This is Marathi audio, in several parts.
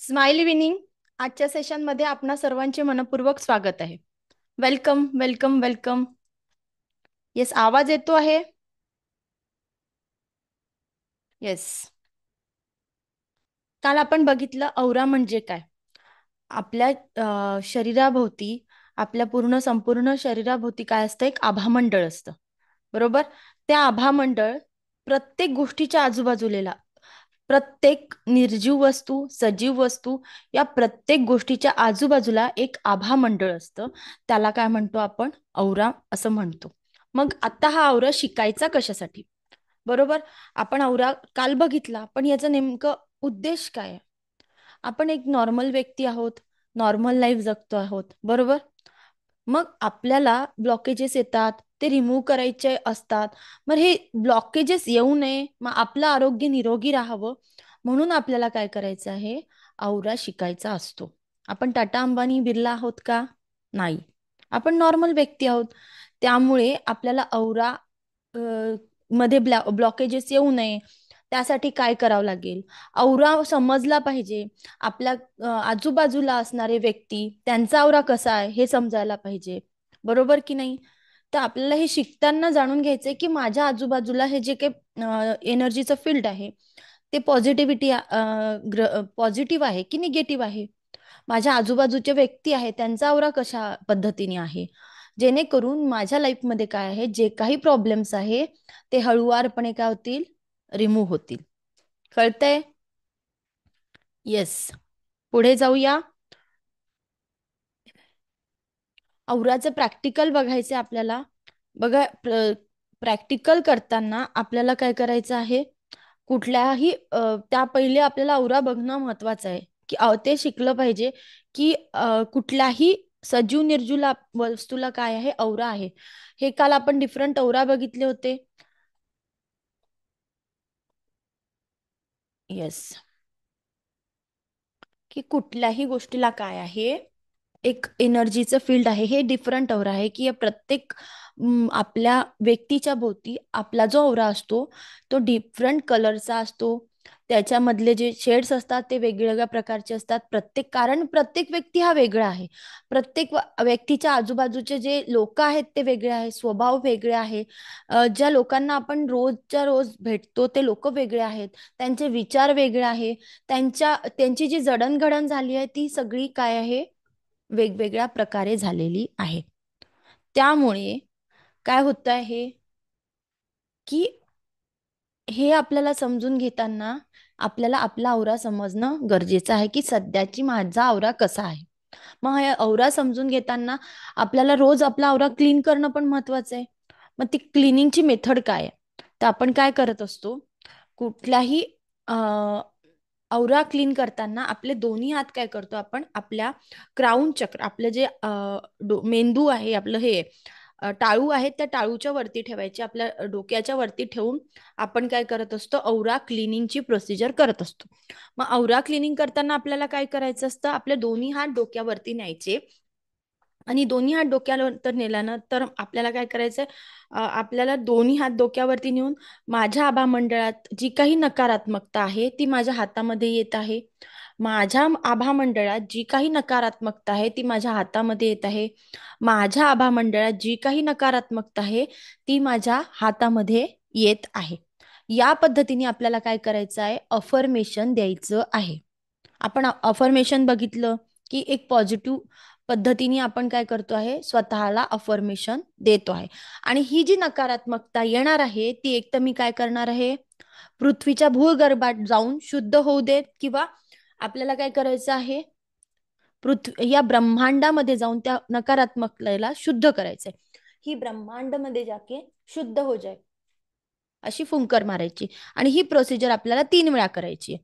स्माइली विनिंग आजच्या सेशनमध्ये आपणा सर्वांचे मनपूर्वक स्वागत आहे. Welcome welcome welcome. येस, आवाज येतो आहे. येस. काल आपण बघितलं औरा म्हणजे काय. आपल्या शरीराभोवती, आपल्या संपूर्ण शरीराभोवती काय असतं, एक आभामंडळ असतं. बरोबर. त्या आभामंडळ प्रत्येक गोष्टीच्या आजूबाजूला, प्रत्येक निर्जीव वस्तू, सजीव वस्तू, या प्रत्येक गोष्टीच्या आजूबाजूला एक आभामंडळ असतं. त्याला काय म्हणतो आपण? औरा असं म्हणतो. मग आता हा औरा शिकायचा कशासाठी? बरोबर. आपण औरा काल बघितला, पण याचं नेमकं उद्देश काय आहे? आपण एक नॉर्मल व्यक्ती आहोत, नॉर्मल लाईफ जगतो आहोत, बरोबर. मग आपल्याला ब्लॉकेजेस येतात, ते रिमूव्ह करायचे असतात. मग हे ब्लॉकेजेस येऊ नये, मग आपलं आरोग्य निरोगी राहावं, म्हणून आपल्याला काय करायचं आहे? औरा शिकायचा असतो. आपण टाटा अंबानी बिर्ला आहोत का? नाही. आपण नॉर्मल व्यक्ती आहोत. त्यामुळे आपल्याला औरा मध्ये ब्लॉकेजेस येऊ नये, त्यासाठी काय करावं लागेल? औरा समजला पाहिजे. आपल्या आजूबाजूला असणारे व्यक्ती, त्यांचा औरा कसा आहे हे समजायला पाहिजे. बरोबर की नाही? तर आपल्याला हे शिकताना जाणून घ्यायचंय की माझ्या आजूबाजूला हे जे काही एनर्जीचं फील्ड आहे, ते पॉझिटिव्ह आहे की निगेटिव्ह आहे. माझ्या आजूबाजूचे व्यक्ती आहेत, त्यांचा औरा कशा पद्धतीने आहे, जेणेकरून माझ्या लाईफमध्ये काय आहे, जे काही प्रॉब्लेम्स आहे ते हळुवारपणे काय होतील? रिमूव्ह होतील. कळतंय? येस. पुढे जाऊया. औराचं प्रॅक्टिकल बघायचं आपल्याला. बघा, प्रॅक्टिकल करताना आपल्याला काय करायचं आहे? कुठल्याही त्या पहिले आपल्याला औरा बघणं महत्वाचं आहे, की ते शिकलं पाहिजे की कुठल्याही सजीव निर्जीव वस्तूला काय आहे? औरा आहे. हे काल आपण डिफरंट औरा बघितले होते. येस. की कुठल्याही गोष्टीला काय आहे? एक एनर्जीचं फील्ड आहे. हे डिफरंट औरा आहे की या प्रत्येक आपल्या व्यक्तीच्या भोवती आपला जो औरा असतो, तो डिफरंट कलरचा असतो. त्याच्यामधले जे शेड्स असतात ते वेगवेगळ्या प्रकारचे असतात. कारण प्रत्येक व्यक्ती हा वेगळा आहे. प्रत्येक व्यक्तीच्या आजूबाजूचे जे लोक आहेत ते वेगळे आहे, स्वभाव वेगळे आहे. ज्या लोकांना आपण रोजच्या रोज भेटतो ते लोक वेगळे आहेत, त्यांचे विचार वेगळे आहे. त्यांची जी जडणघडण झाली आहे ती सगळी काय आहे? वेगवेगळ्या प्रकारे झालेली आहे. त्यामुळे काय होत आहे की हे आपल्याला समजून घेताना आपल्याला आपला औरा समजणं गरजेचं आहे की सध्याची माझा औरा कसा आहे. मग हा औरा समजून घेताना आपल्याला रोज आपला औरा क्लीन करणं पण महत्वाचं आहे. मग ती क्लिनिंगची मेथड काय आहे? तर आपण काय करत असतो? कुठल्याही औरा क्लीन करताना आपले दोन्ही हात काय करतो? आपण आपल्या क्राउन चक्र, आपलं जे मेंदू आहे, आपलं हे टाळू आहे, त्या टाळूच्या वरती ठेवायचे. आपल्या डोक्याच्या वरती ठेवून आपण काय करत असतो? औरा क्लिनिंगची प्रोसिजर करत असतो. मग औरा क्लिनिंग करताना आपल्याला काय करायचं असतं? आपले दोन्ही हात डोक्यावरती न्यायचे, आणि दोन्ही हात डोक्यावर नेल्यानंतर आपल्याला काय करायचंय? आपल्याला दोन्ही हात डोक्यावरती नेऊन माझ्या आभा मंडळात जी काही नकारात्मकता आहे ती माझ्या हातामध्ये येत आहे. माझ्या आभा मंडळात जी काही नकारात्मकता आहे ती माझ्या हातामध्ये येत आहे. माझ्या आभा मंडळात जी काही नकारात्मकता आहे ती माझ्या हातामध्ये येत आहे. या पद्धतीने आपल्याला काय करायचं आहे? अफर्मेशन द्यायचं आहे. आपण अफर्मेशन बघितलं की एक पॉझिटिव्ह पद्धतीने आपण काय करतो आहे? स्वतःला अफर्मेशन देतो आहे. आणि ही जी नकारात्मकता येणार आहे ती एक तर मी काय करणार आहे? पृथ्वीच्या भूगर्भात जाऊन शुद्ध होऊ देत, किंवा आपल्याला काय करायचं आहे? या ब्रह्मांडामध्ये जाऊन त्या नकारात्मकतेला शुद्ध करायचंय. ही ब्रह्मांडमध्ये जाके शुद्ध हो जाए, अशी फुंकर मारायची. आणि ही प्रोसिजर आपल्याला 3 वेळा करायची.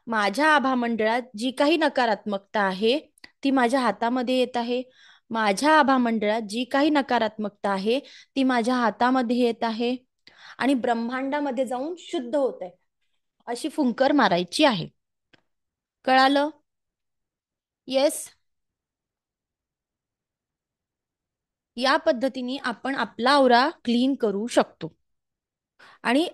माझ्या आभा मंडळात जी काही नकारात्मकता आहे ती माझ्या हातामध्ये येत आहे. माझ्या आभा मंडळात जी काही नकारात्मकता आहे ती माझ्या हातामध्ये येत आहे, आणि ब्रह्मांडामध्ये जाऊन शुद्ध होत आहे, अशी फुंकर मारायची आहे. कळालं? येस. या पद्धतीने आपण आपला औरा क्लीन करू शकतो. आणि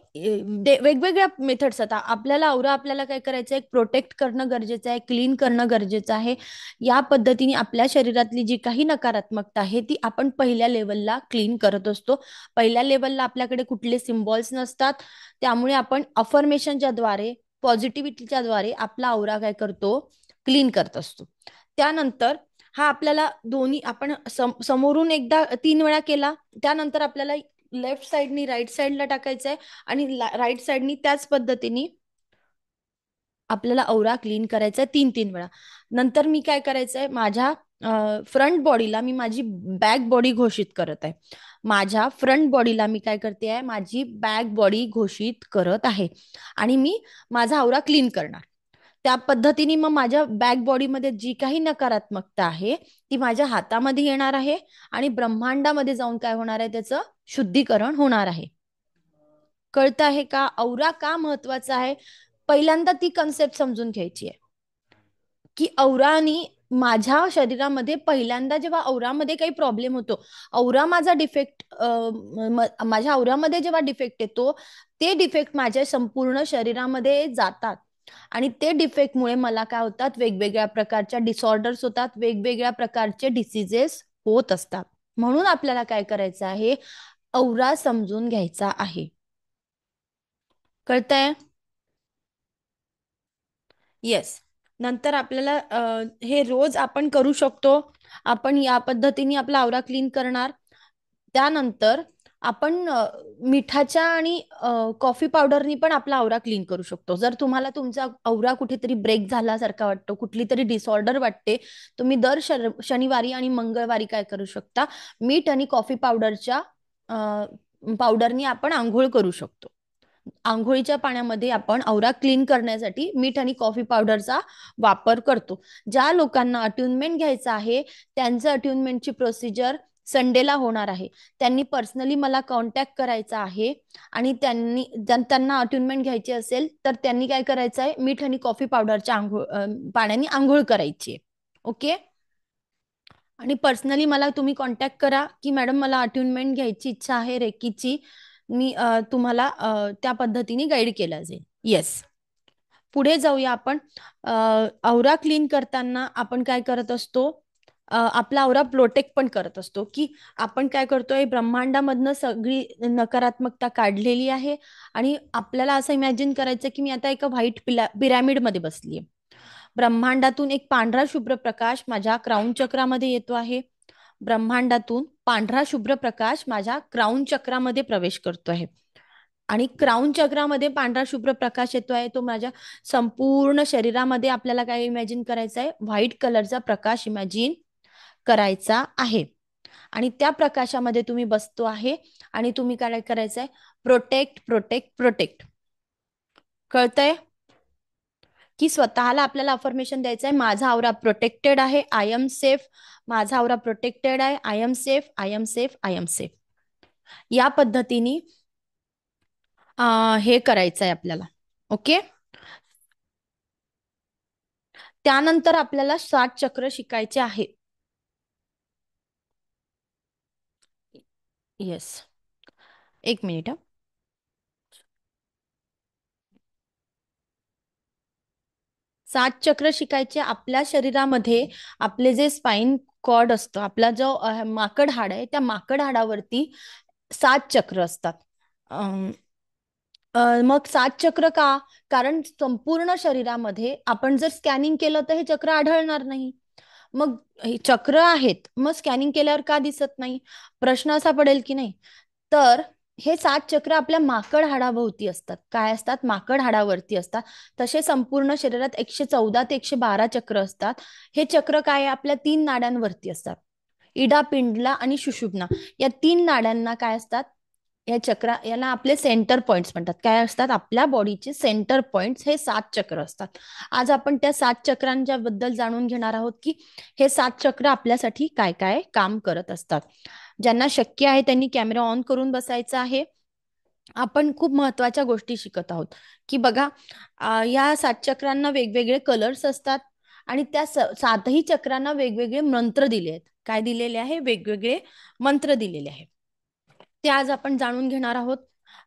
वेगवेगळ्या मेथड्स आता आपल्याला आपल्याला काय करायचं आहे, प्रोटेक्ट करणं गरजेचं आहे, क्लीन करणं गरजेचं आहे. या पद्धतीने आपल्या शरीरातली जी काही नकारात्मकता आहे ती आपण पहिल्या लेवलला क्लीन करत असतो. पहिल्या लेवलला आपल्याकडे कुठले सिम्बॉल्स नसतात, त्यामुळे आपण अफर्मेशनच्या द्वारे, पॉझिटिव्हिटीच्या द्वारे आपला औरा काय करतो, क्लीन करत असतो. त्यानंतर हा आपल्याला दोन्ही आपण समोरून एकदा 3 वेळा केला, त्यानंतर आपल्याला लेफ्ट साइडनी राईट साइडला टाकायचं आहे आणि राईट साइडनी त्याच पद्धतीने आपल्याला औरा क्लीन करायचा आहे 3-3 वेळा. नंतर मी काय करायचं आहे, माझ्या फ्रंट बॉडीला मी माझी बॅक बॉडी घोषित करत आहे. माझ्या फ्रंट बॉडीला मी काय करते आहे, माझी बॅक बॉडी घोषित करत आहे आणि मी माझा औरा क्लीन करणार. त्या पद्धतीने मग माझ्या बॅक बॉडीमध्ये जी काही नकारात्मकता आहे ती माझ्या हातामध्ये येणार आहे आणि ब्रह्मांडामध्ये जाऊन काय होणार आहे, त्याचं शुद्धीकरण होणार आहे. कळतं आहे का? औरा का महत्वाचा आहे? पहिल्यांदा ती कन्सेप्ट समजून घ्यायची आहे की औरानी माझ्या शरीरामध्ये पहिल्यांदा जेव्हा औरामध्ये काही प्रॉब्लेम होतो, औरा माझा डिफेक्ट, माझ्या औरामध्ये जेव्हा डिफेक्ट येतो, ते डिफेक्ट माझ्या संपूर्ण शरीरामध्ये जातात आणि ते डिफेक्टमुळे मला काय होतात, वेगवेगळ्या प्रकारच्या डिसऑर्डर्स होतात, वेगवेगळ्या प्रकारचे डिसीजेस होत असतात. म्हणून आपल्याला काय करायचं आहे, औरा समजून घ्यायचा आहे. कळतंय? येस. नंतर आपल्याला हे रोज आपण करू शकतो. आपण या पद्धतीने आपला आवरा क्लीन करणार. त्यानंतर आपण मिठाच्या आणि कॉफी पावडरनी पण आपला आवरा क्लीन करू शकतो. जर तुम्हाला तुमचा आवरा कुठेतरी ब्रेक झाल्यासारखा वाटतो, कुठली तरी डिसऑर्डर वाटते, तुम्ही दर शनिवारी आणि मंगळवारी काय करू शकता, मीठ आणि कॉफी पावडरच्या पावडरनी आपण आंघोळ करू शकतो. आंघोळीच्या पाण्यामध्ये आपण औरा क्लीन करण्यासाठी मीठ आणि कॉफी पावडरचा वापर करतो. ज्या लोकांना अट्युनमेंट घ्यायचं आहे, त्यांचं अट्युनमेंटची प्रोसिजर संडेला होणार आहे. त्यांनी पर्सनली मला कॉन्टॅक्ट करायचा आहे आणि त्यांना अट्युनमेंट घ्यायची असेल तर त्यांनी काय करायचं आहे, मीठ आणि कॉफी पावडरच्या पाण्याने आंघोळ करायची आहे. ओके. आणि पर्सनली मला तुम्ही कॉन्टॅक्ट करा की मॅडम मला अट्युनमेंट घ्यायची इच्छा आहे रेकीची, मी तुम्हाला त्या पद्धतीने गाईड केला जाईल. येस. पुढे जाऊया आपण. औरा क्लीन करताना आपण काय करत असतो, आपला औरा प्रोटेक्ट पण करत असतो. की आपण काय करतोय, ब्रह्मांडामधनं सगळी नकारात्मकता काढलेली आहे आणि आपल्याला असं इमॅजिन करायचं की मी आता एका व्हाईट पिरॅमिडमध्ये बसलीये. ब्रह्मांडातून एक पांढरा शुभ्र प्रकाश माझ्या क्राऊन चक्रामध्ये येतो आहे. ब्रह्मांडातून पांढरा शुभ्र प्रकाश माझ्या क्राऊन चक्रामध्ये प्रवेश करतो आहे आणि क्राऊन चक्रामध्ये पांढरा शुभ्र प्रकाश येतो आहे, तो माझ्या संपूर्ण शरीरामध्ये आपल्याला काय इमॅजिन करायचं आहे, व्हाईट कलरचा प्रकाश इमॅजिन करायचा आहे. आणि त्या प्रकाशामध्ये तुम्ही बसतो आहे आणि तुम्ही काय करायचंय, प्रोटेक्ट प्रोटेक्ट प्रोटेक्ट. कळतंय की स्वतःला आपल्याला अफर्मेशन द्यायचं आहे, माझा आवरा प्रोटेक्टेड आहे, आय एम सेफ. माझा आवरा प्रोटेक्टेड आहे, I am safe, I am safe, I am safe. या पद्धतीने हे करायचं आहे आपल्याला. ओके. त्यानंतर आपल्याला 7 चक्र शिकायचे आहे. येस. एक मिनिट. 7 चक्र शिकायचे. आपल्या शरीरामध्ये आपले जे स्पाइन कॉर्ड असतं, आपला जो माकड हाड आहे, त्या माकड हाडावरती 7 चक्र असतात. मग 7 चक्र का? कारण संपूर्ण शरीरामध्ये आपण जर स्कॅनिंग केलं तर हे चक्र आढळणार नाही. मग हे चक्र आहेत, मग स्कॅनिंग केल्यावर का दिसत नाही, प्रश्न असा पडेल की नाही. तर हे 7 चक्र आपल्या माकड हाडाभोवती असतात. काय असतात? माकड हाडावरती असतात. तसे संपूर्ण शरीरात 114 ते 112 चक्र असतात. हे चक्र काय आहे, आपल्या 3 नाड्यांवरती असतात. इडा, पिंडला आणि सुषुम्ना या 3 नाड्यांना काय असतात, या चक्र याला आपले सेंटर पॉइंट्स म्हणतात. काय असतात? आपल्या बॉडीचे सेंटर पॉइंट्स हे 7 चक्र असतात. आज आपण त्या 7 चक्रांच्या बद्दल जाणून घेणार आहोत की हे 7 चक्र आपल्यासाठी काय काय काम करत असतात. ज्यांना शक्य आहे त्यांनी कॅमेरा ऑन करून बसायचा आहे. आपण खूप महत्वाच्या गोष्टी शिकत आहोत की बघा, या 7 चक्रांना वेगवेगळे कलर्स असतात आणि त्या 7ही चक्रांना वेगवेगळे मंत्र दिले आहेत. काय दिलेले आहे? वेगवेगळे मंत्र दिलेले आहेत. ते आज आपण जाणून घेणार आहोत.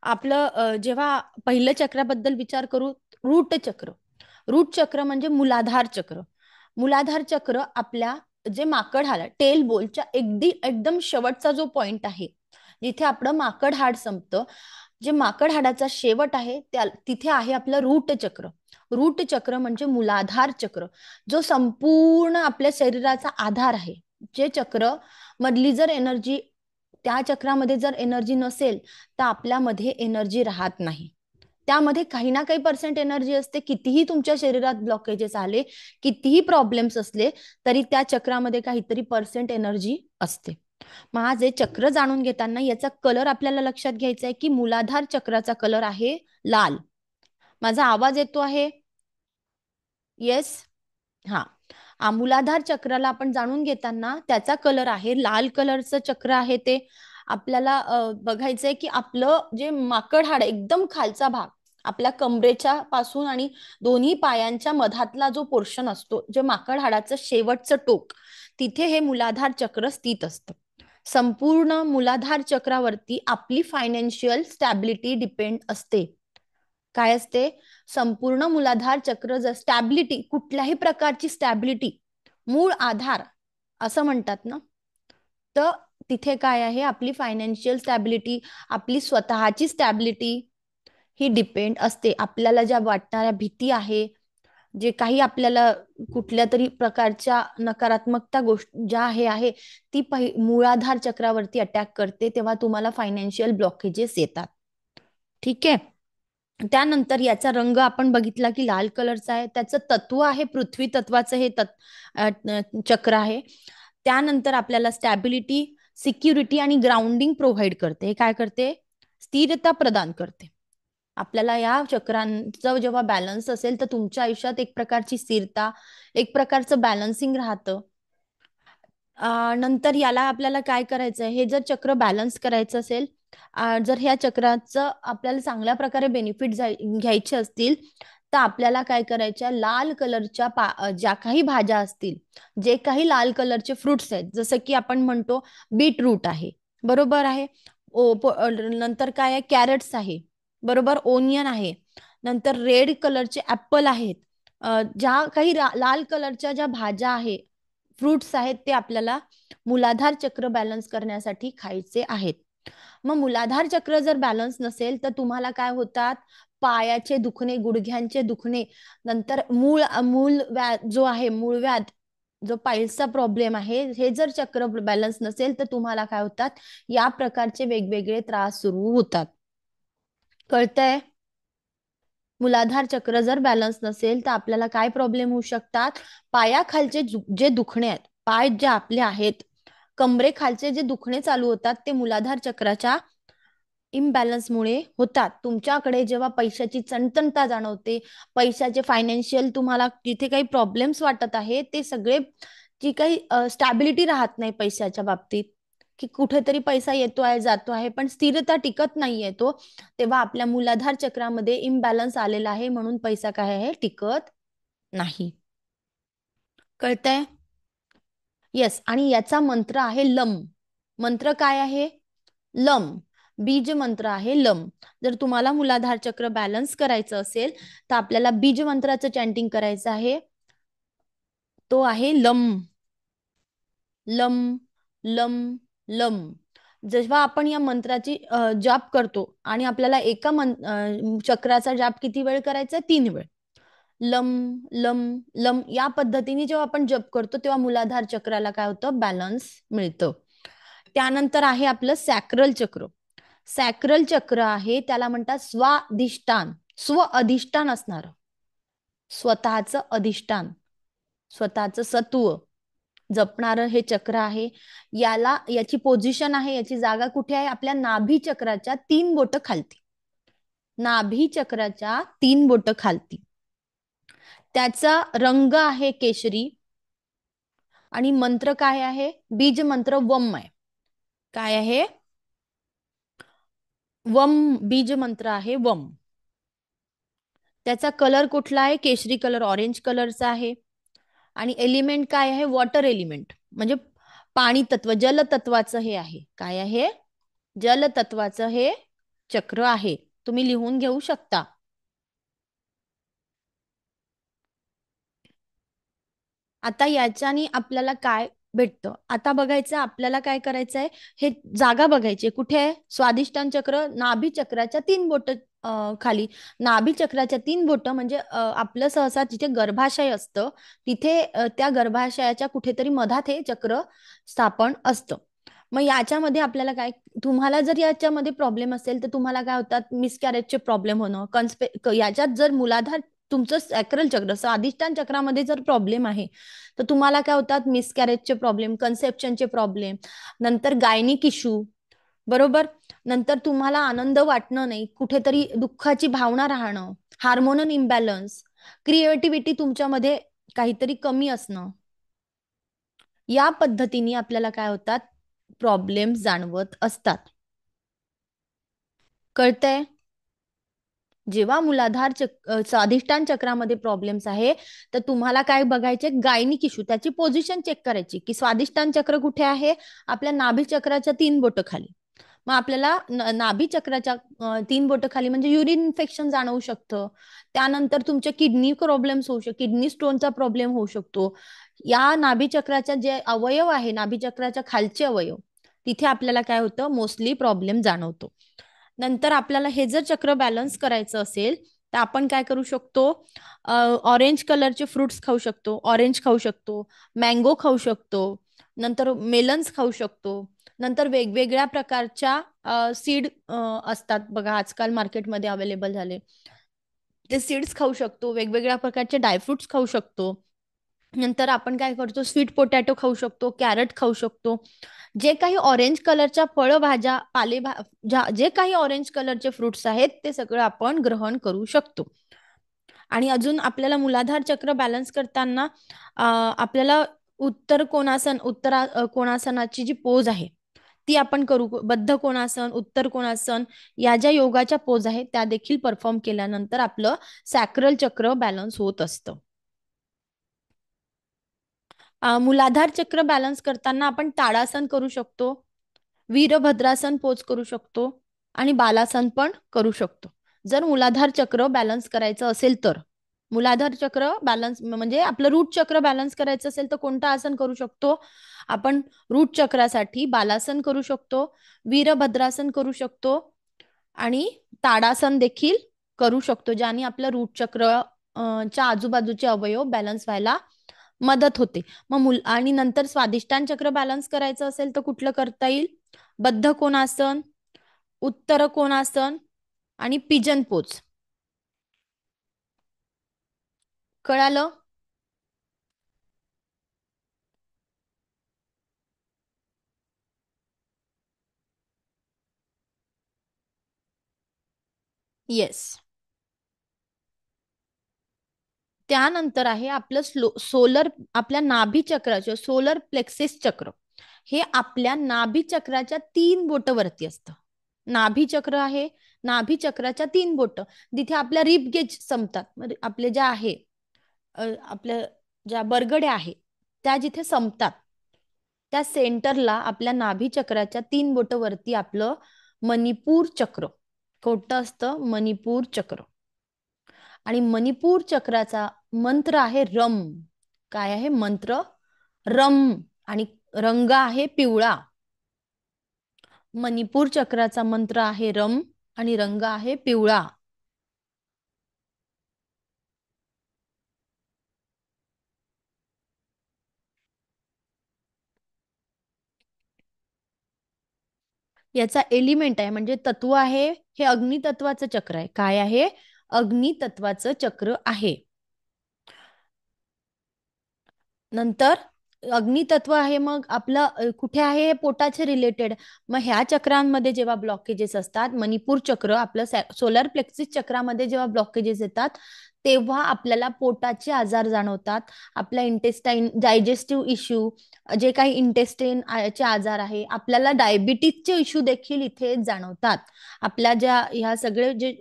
आपलं जेव्हा पहिलं चक्राबद्दल विचार करू, रूट चक्र. रूट चक्र म्हणजे मूलाधार चक्र. मूलाधार चक्र आपल्या जे माकड हाड, टेल बोलच्या एकदम शेवटचा जो पॉइंट आहे, जिथे आपलं माकड हाड संपतं, जे माकड हाडाचा शेवट आहे त्या तिथे आहे आपलं रूट चक्र. रूट चक्र म्हणजे मूलाधार चक्र, जो संपूर्ण आपल्या शरीराचा आधार आहे. जे चक्र मधली जर एनर्जी, त्या चक्रामध्ये जर एनर्जी नसेल तर आपल्यामध्ये एनर्जी राहत नाही. त्यामध्ये काही ना काही पर्सेंट एनर्जी असते. कितीही तुमच्या शरीरात ब्लॉकेजेस आले, कितीही प्रॉब्लेम्स असले, तरी त्या चक्रामध्ये काहीतरी पर्सेंट एनर्जी असते. मग आज हे चक्र जाणून घेताना याचा कलर आपल्याला लक्षात घ्यायचा आहे की मूलाधार चक्राचा कलर आहे लाल. माझा आवाज येतो आहे? येस. हा. मूलाधार चक्राला आपण जाणून घेताना त्याचा कलर आहे लाल कलरचं चक्र आहे ते. आपल्याला बघायचंय की आपलं जे माकड हाड एकदम खालचा भाग, आपल्या कमरेच्या पासून आणि दोन्ही पायांच्या मधातला जो पोर्शन असतो, जे माकड हाडाचं शेवटचं टोक, तिथे हे मूलाधार चक्र स्थित असतं. संपूर्ण मूलाधार चक्रावरती आपली फायनान्शियल स्टॅबिलिटी डिपेंड असते. काय असते? संपूर्ण मूलाधार चक्र जर स्टॅबिलिटी, कुठल्याही प्रकारची स्टॅबिलिटी, मूळ आधार असं म्हणतात ना, तर तिथे काय आहे, आपली फायनान्शियल स्टॅबिलिटी, आपली स्वतःची स्टॅबिलिटी ही डिपेंड असते. आपल्याला ज्या वाटणाऱ्या भीती आहे, जे काही आपल्याला कुठल्या तरी प्रकारच्या नकारात्मकता गोष्ट ज्या आहे ती मूळाधार चक्रावरती अटॅक करते, तेव्हा तुम्हाला फायनान्शियल ब्लॉकेजेस येतात. ठीक आहे. त्यानंतर याचा रंग आपण बघितला की लाल कलरचा आहे. त्याचं तत्व आहे पृथ्वी तत्वाचं हे चक्र आहे. त्यानंतर आपल्याला स्टॅबिलिटी, सिक्युरिटी आणि ग्राउंडिंग प्रोव्हाइड करते. हे काय करते? स्थिरता प्रदान करते. आपल्याला या चक्रांचा जेव्हा बॅलन्स असेल तर तुमच्या आयुष्यात एक प्रकारची स्थिरता, एक प्रकारचं बॅलन्सिंग राहतं. नंतर याला आपल्याला काय करायचं आहे, हे जर चक्र बॅलन्स करायचं असेल, जर ह्या चक्राचं आपल्याला चांगल्या प्रकारे बेनिफिट घ्यायचे असतील, तर आपल्याला काय करायच्या, लाल कलरच्या ज्या काही भाज्या असतील, जे काही लाल कलरचे फ्रुट्स आहेत, जसं की आपण म्हणतो बीटरूट आहे, बरोबर आहे. नंतर काय आहे, कॅरेट्स आहे, बरोबर, ओनियन आहे. नंतर रेड कलरचे ऍपल आहेत. ज्या काही लाल कलरच्या ज्या भाज्या आहेत, फ्रुट्स आहेत, ते आपल्याला मूलाधार चक्र बॅलन्स करण्यासाठी खायचे आहेत. मग मूलाधार चक्र जर बॅलन्स नसेल तर तुम्हाला काय होतात, पायाचे दुखणे, गुडघ्यांचे दुखणे, नंतर मूळ व्याध जो आहे, मूळ व्याध जो पाईल्सचा प्रॉब्लेम आहे, हे जर चक्र बॅलन्स नसेल तर तुम्हाला काय होतात, या प्रकारचे वेगवेगळे त्रास सुरू होतात. कळतंय? मूलाधार चक्र जर बॅलन्स नसेल तर आपल्याला काय प्रॉब्लेम होऊ शकतात, पायाखालचे जे दुखणे आहेत, पाय जे आपले आहेत, कमरेखालचे जे दुखणे चालू होतात, ते मूलाधार चक्राच्या इम्बॅलन्समुळे होतात. तुमच्याकडे जेव्हा पैशाची चणचणता जाणवते, पैशाचे फायनान्शियल तुम्हाला जिथे काही प्रॉब्लेम्स वाटत आहे, ते सगळे, जी काही स्टॅबिलिटी राहत नाही पैशाच्या बाबतीत, की कुठेतरी पैसा येतो आहे जातो आहे पण स्थिरता टिकत नाहीये तो, तेव्हा आपल्या मूलाधार चक्रामध्ये इम्बॅलन्स आलेला आहे, म्हणून पैसा काय आहे, टिकत नाही. कळतंय? येस. आणि याचा मंत्र आहे लम. मंत्र काय आहे? लम. बीज मंत्र आहे लम. जर तुम्हाला मूलाधार चक्र बॅलन्स करायचं असेल तर आपल्याला बीज मंत्राचं चॅन्टिंग करायचं आहे. तो आहे लम, लम, लम, लम. जेव्हा आपण या मंत्राची जाप करतो आणि आपल्याला एका चक्राचा जाप किती वेळ करायचा? 3 वेळ. लम, लम, लम, या पद्धतीने जेव्हा आपण जप करतो तेव्हा मूलाधार चक्राला काय होतं, बॅलन्स मिळतं. त्यानंतर आहे आपलं सॅक्रल चक्र. सॅक्रल चक्र आहे, त्याला म्हणतात स्वाधिष्ठान, स्व अधिष्ठान असणार, स्वतःचं अधिष्ठान, स्वतःचं सत्व जपणारं हे चक्र आहे. याची पोझिशन आहे, याची जागा कुठे आहे, आपल्या नाभी चक्राच्या 3 बोट खालती. नाभी चक्राच्या 3 बोट खालती. त्याचा रंग आहे केशरी. आणि मंत्र काय आहे? बीज मंत्र वम आहे. काय आहे? वम. बीज मंत्र आहे वम. त्याचा कलर कुठला आहे? केशरी कलर, ऑरेंज कलरचा आहे. आणि एलिमेंट काय आहे? वॉटर एलिमेंट, म्हणजे पाणी तत्व, जल तत्वाचं हे आहे. काय आहे? जल तत्वाचं हे चक्र आहे. तुम्ही लिहून घेऊ शकता. आता याच्याने आपल्याला काय भेटतं, आता बघायचं आपल्याला काय करायचंय. हे जागा बघायची कुठे आहे. स्वादिष्टान चक्र नाभी चक्राच्या 3 बोट खाली. नाभी चक्राच्या 3 बोट म्हणजे आपलं सहसा जिथे गर्भाशय असतं तिथे त्या गर्भाशयाच्या कुठेतरी मधात हे चक्र स्थापन असतं. मग याच्यामध्ये आपल्याला काय, तुम्हाला जर याच्यामध्ये प्रॉब्लेम असेल तर तुम्हाला काय होतात, मिसकॅरेजचे प्रॉब्लेम होणं, याच्यात जर मुलाधार तुमचं सॅक्रल चक्र स्वादिष्टान चक्रामध्ये जर प्रॉब्लेम आहे तर तुम्हाला काय होतात, मिसकॅरेजचे प्रॉब्लेम, कन्सेप्शनचे प्रॉब्लेम, नंतर गायनिक इश्यू, बरोबर. नंतर तुम्हाला आनंद वाटणं नाही, कुठेतरी दुःखाची भावना राहणं, हार्मोनल इम्बॅलन्स, क्रिएटिव्हिटी तुमच्यामध्ये काहीतरी कमी असणं, या पद्धतीने आपल्याला काय होतात, प्रॉब्लेम जाणवत असतात. कळतंय. जेव्हा स्वाधिष्ठान चक्रामध्ये प्रॉब्लेम्स आहे तर तुम्हाला काय बघायचे, गायनिक इश्यू, त्याची पोझिशन चेक करायची की स्वाधिष्ठान चक्र कुठे आहे, आपल्या नाभी चक्राच्या 3 बोट खाली. मग आपल्याला नाभी चक्राच्या 3 बोट खाली म्हणजे युरिन इन्फेक्शन जाणवू शकतं. त्यानंतर तुमचे किडनी प्रॉब्लेम्स होऊ शकतो, किडनी स्टोनचा प्रॉब्लेम होऊ शकतो. या नाभी चक्राच्या जे अवयव आहे, नाभी चक्राच्या खालचे अवयव, तिथे आपल्याला काय होतं, मोस्टली प्रॉब्लेम जाणवतो. नंतर आपल्याला हे जर चक्र बॅलन्स करायचं असेल तर आपण काय करू शकतो, ऑरेंज कलरचे फ्रुट्स खाऊ शकतो, ऑरेंज खाऊ शकतो, मँगो खाऊ शकतो, नंतर मेलन्स खाऊ शकतो. नंतर वेगवेगळ्या प्रकारच्या सीड असतात बघा, आजकाल मार्केटमध्ये अवेलेबल झाले ते सीड्स खाऊ शकतो, वेगवेगळ्या प्रकारचे ड्रायफ्रुट्स खाऊ शकतो. नंतर आपण काय करतो, स्वीट पोटॅटो खाऊ शकतो, कॅरट खाऊ शकतो. जे काही ऑरेंज कलरच्या फळभाज्या, पालेभाज्या, जे काही ऑरेंज कलरचे फ्रुट्स आहेत ते सगळं आपण ग्रहण करू शकतो. आणि अजून आपल्याला मूलाधार चक्र बॅलन्स करताना आपल्याला उत्तर कोणासनाची जी पोज आहे ती आपण करू, बद्ध कोणासन, उत्तर कोणासन, या ज्या योगाच्या पोज आहेत त्या देखील परफॉर्म केल्यानंतर आपलं सॅक्रल चक्र बॅलन्स होत असतं. मूलाधार चक्र बॅलन्स करताना आपण ताडासन करू शकतो, वीरभद्रासन पोज करू शकतो आणि बालासन पण करू शकतो. जर मूलाधार चक्र बॅलन्स करायचं असेल तर, मूलाधार चक्र बॅलन्स म्हणजे आपलं रूट चक्र बॅलन्स करायचं असेल तर कोणतं आसन करू शकतो आपण, रूट चक्रासाठी बालासन करू शकतो, वीरभद्रासन करू शकतो आणि ताडासन देखील करू शकतो, ज्याने आपलं रूट चक्र च्या आजूबाजूचे अवयव बॅलन्स व्हायला मदत होते. आणि नंतर स्वादिष्टान चक्र बॅलन्स करायचं असेल तर कुठलं करता येईल, बद्ध कोणासन, उत्तर कोणासन आणि पिजन पोज. कळालं. येस. त्यानंतर आहे आपलं सोलर, आपल्या नाभी चक्राचं सोलर प्लेक्सिस चक्र. हे आपल्या नाभी चक्राच्या 3 बोट वरती असतं. नाभी चक्र आहे, नाभी चक्राच्या 3 बोट तिथे आपल्या रिब गेज संपतात, म्हणजे आपले ज्या आहे आपल्या ज्या बरगड्या आहे त्या जिथे संपतात त्या सेंटरला आपल्या नाभी चक्राच्या 3 बोट वरती आपलं मणिपूर चक्र, कोणतं असतं, मणिपूर चक्र. आणि मणिपूर चक्राचा मंत्र आहे रम. काय आहे मंत्र, रम. आणि रंग आहे पिवळा. मणिपूर चक्राचा मंत्र आहे रम आणि रंग आहे पिवळा. याचा एलिमेंट आहे म्हणजे तत्व आहे, हे अग्नितत्वाचं चक्र आहे. काय आहे, अग्नितत्वाचं चक्र आहे. नंतर अग्नितत्व आहे, मग आपलं कुठे आहे, हे पोटाचे रिलेटेड. मग ह्या चक्रांमध्ये जेव्हा ब्लॉकेजेस असतात, मणिपूर चक्र आपलं सोलर प्लेक्सिस चक्रामध्ये जेव्हा ब्लॉकेजेस येतात तेव्हा आपल्याला पोटाचे आजार जाणवतात, आपला इंटेस्टाईन डायजेस्टिव्ह इश्यू, जे काही इंटेस्टाईन चे आजार आहे, आपल्याला डायबिटीजचे इश्यू देखील इथे जाणवतात. आपल्या ज्या ह्या सगळे जे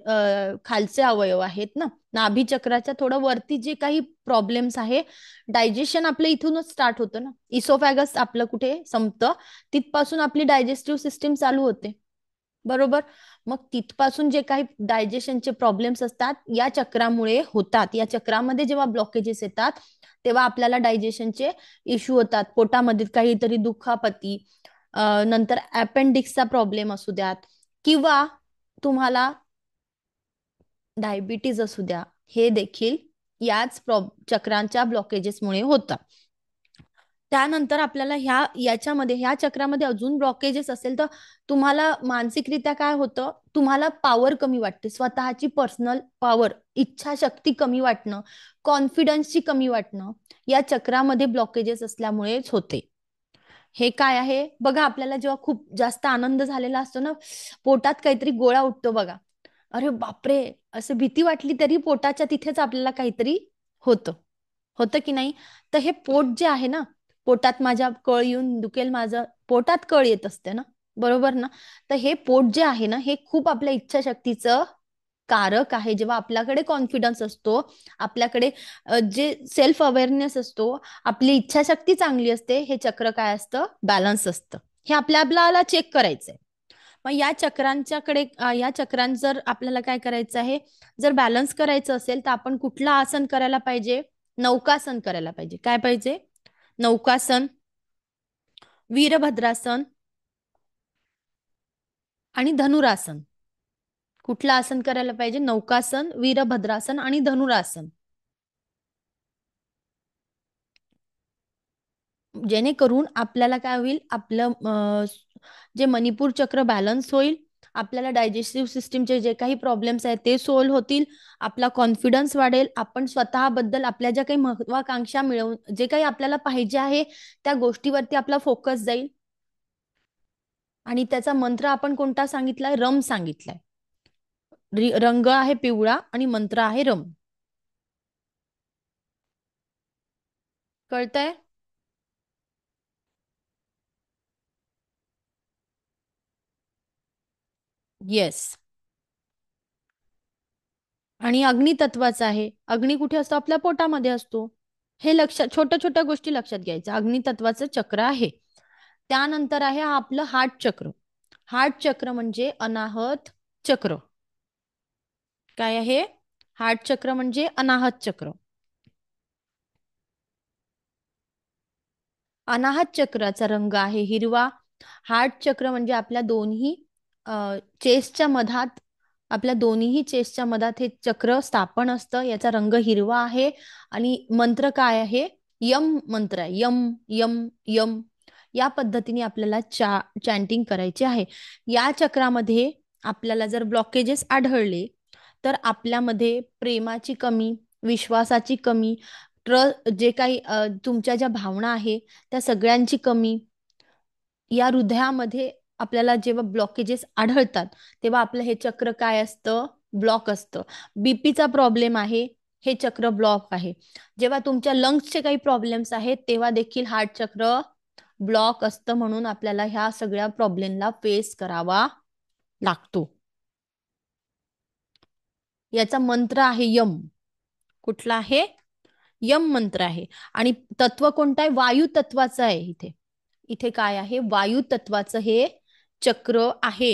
खालचे अवयव आहेत ना, नाभी चक्राच्या थोडं वरती जे काही प्रॉब्लेम्स आहे, डायजेशन आपलं इथूनच स्टार्ट होतं ना, इसोफॅगस आपलं कुठे संपतं तिथपासून आपली डायजेस्टिव्ह सिस्टीम चालू होते. बरोबर. मग तिथपासून जे काही डायजेशनचे प्रॉब्लेम्स असतात या चक्रामुळे होतात. या चक्रामध्ये जेव्हा ब्लॉकेजेस येतात तेव्हा आपल्याला डायजेशनचे इश्यू होतात. पोटामध्ये काहीतरी दुखापती, नंतर अपेंडिक्सचा प्रॉब्लेम असू द्यात, किंवा तुम्हाला डायबिटीज असू द्या, हे देखील याच चक्रांच्या ब्लॉकेजेसमुळे होतात. त्यानंतर आपल्याला याच्यामध्ये ह्या चक्रामध्ये अजून ब्लॉकेजेस असेल तर तुम्हाला मानसिकरित्या काय होतं, तुम्हाला पॉवर कमी वाटते, स्वतःची पर्सनल पॉवर, इच्छाशक्ती कमी वाटणं, कॉन्फिडन्सची कमी वाटणं, या चक्रामध्ये ब्लॉकेजेस असल्यामुळेच होते. हे काय आहे बघा, आपल्याला जेव्हा खूप जास्त आनंद झालेला असतो ना, पोटात काहीतरी गोळा उठतो बघा, अरे बापरे, असं भीती वाटली तरी पोटाच्या तिथेच आपल्याला काहीतरी होतं, होतं की नाही. तर हे पोट जे आहे ना, पोटात माझ्या कळ येऊन दुखेल, माझं पोटात कळ येत असते ना, बरोबर ना. तर हे पोट जे आहे ना, हे खूप आपल्या इच्छाशक्तीचं कारक आहे. जेव्हा आपल्याकडे कॉन्फिडन्स असतो, आपल्याकडे जे सेल्फ अवेअरनेस असतो, आपली इच्छाशक्ती चांगली असते, हे चक्र काय असतं, बॅलन्स असतं. हे आपल्याला चेक करायचंय. मग या चक्रांच्याकडे या चक्रांत जर आपल्याला काय करायचं आहे, जर बॅलन्स करायचं असेल तर आपण कुठलं आसन करायला पाहिजे, नौकासन करायला पाहिजे. काय पाहिजे, नौकासन, वीरभद्रासन आणि धनुरासन. कुठलं आसन करायला पाहिजे, नौकासन, वीरभद्रासन आणि धनुरासन. जेणेकरून आपल्याला काय होईल, आपलं जे मणिपूर चक्र बॅलन्स होईल, आपल्याला डायजेस्टिव्ह सिस्टीमचे जे काही प्रॉब्लेम्स आहेत ते सॉल्व्ह होतील, आपला कॉन्फिडन्स वाढेल, आपण स्वतःबद्दल आपल्या ज्या काही महत्वाकांक्षा मिळवून जे काही आपल्याला पाहिजे आहे त्या गोष्टीवरती आपला फोकस जाईल. आणि त्याचा मंत्र आपण कोणता सांगितलाय, रम सांगितलाय. रंग आहे पिवळा आणि मंत्र आहे रम. कळतंय? येस. आणि अग्नी तत्वाचा आहे. अग्नी कुठे असतो, आपल्या पोटामध्ये असतो. हे लक्षात, छोट्या छोट्या गोष्टी लक्षात घ्यायच्या. अग्नी तत्वाचं चक्र आहे. त्यानंतर आहे आपलं हार्ट चक्र. हार्ट चक्र म्हणजे अनाहत चक्र. काय आहे, हार्ट चक्र म्हणजे अनाहत चक्र. अनाहत चक्राचा रंग आहे हिरवा. हार्ट चक्र म्हणजे आपल्या दोन्ही चेस्टच्या मधात, आपल्या दोन्हीही चेस्टच्या मधात हे चक्र स्थापन असतं. याचा रंग हिरवा आहे. आणि मंत्र काय आहे, यम मंत्र आहे. यम यम यम. या पद्धतीने आपल्याला चॅन्टिंग करायचे आहे. या चक्रामध्ये आपल्याला जर ब्लॉकेजेस आढळले तर आपल्यामध्ये प्रेमाची कमी, विश्वासाची कमी, जे काही तुमच्या ज्या भावना आहे त्या सगळ्यांची कमी, या हृदयामध्ये आपल्याला जेव्हा ब्लॉकेजेस आढळतात तेव्हा आपलं हे चक्र काय असतं, ब्लॉक असतं. बीपीचा प्रॉब्लेम आहे, हे चक्र ब्लॉक आहे. जेव्हा तुमच्या लंग्सचे काही प्रॉब्लेम्स आहेत तेव्हा देखील हार्ट चक्र ब्लॉक असतं. म्हणून आपल्याला ह्या सगळ्या प्रॉब्लेमला फेस करावा लागतो. याचा मंत्र आहे यम. कुठला आहे, यम मंत्र आहे. आणि तत्व कोणतं आहे, वायू तत्वाचं आहे. इथे इथे काय आहे, वायू तत्वाचं हे चक्र आहे.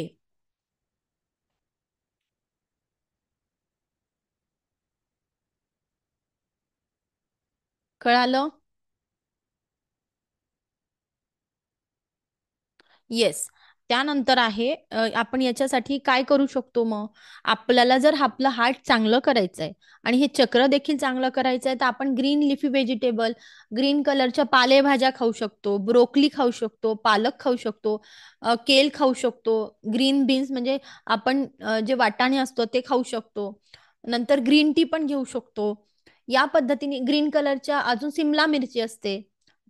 कळालं? येस. त्यानंतर आहे आपण याच्यासाठी काय करू शकतो, मग आपल्याला जर आपलं हार्ट चांगलं करायचं आहे आणि हे चक्र देखील चांगलं करायचं आहे तर आपण ग्रीन लिफी व्हेजिटेबल, ग्रीन कलरच्या पालेभाज्या खाऊ शकतो, ब्रोकली खाऊ शकतो, पालक खाऊ शकतो, केल खाऊ शकतो, ग्रीन बीन्स म्हणजे आपण जे वाटाणे असतो ते खाऊ शकतो. नंतर ग्रीन टी पण घेऊ शकतो. या पद्धतीने ग्रीन कलरच्या अजून सिमला मिरची असते,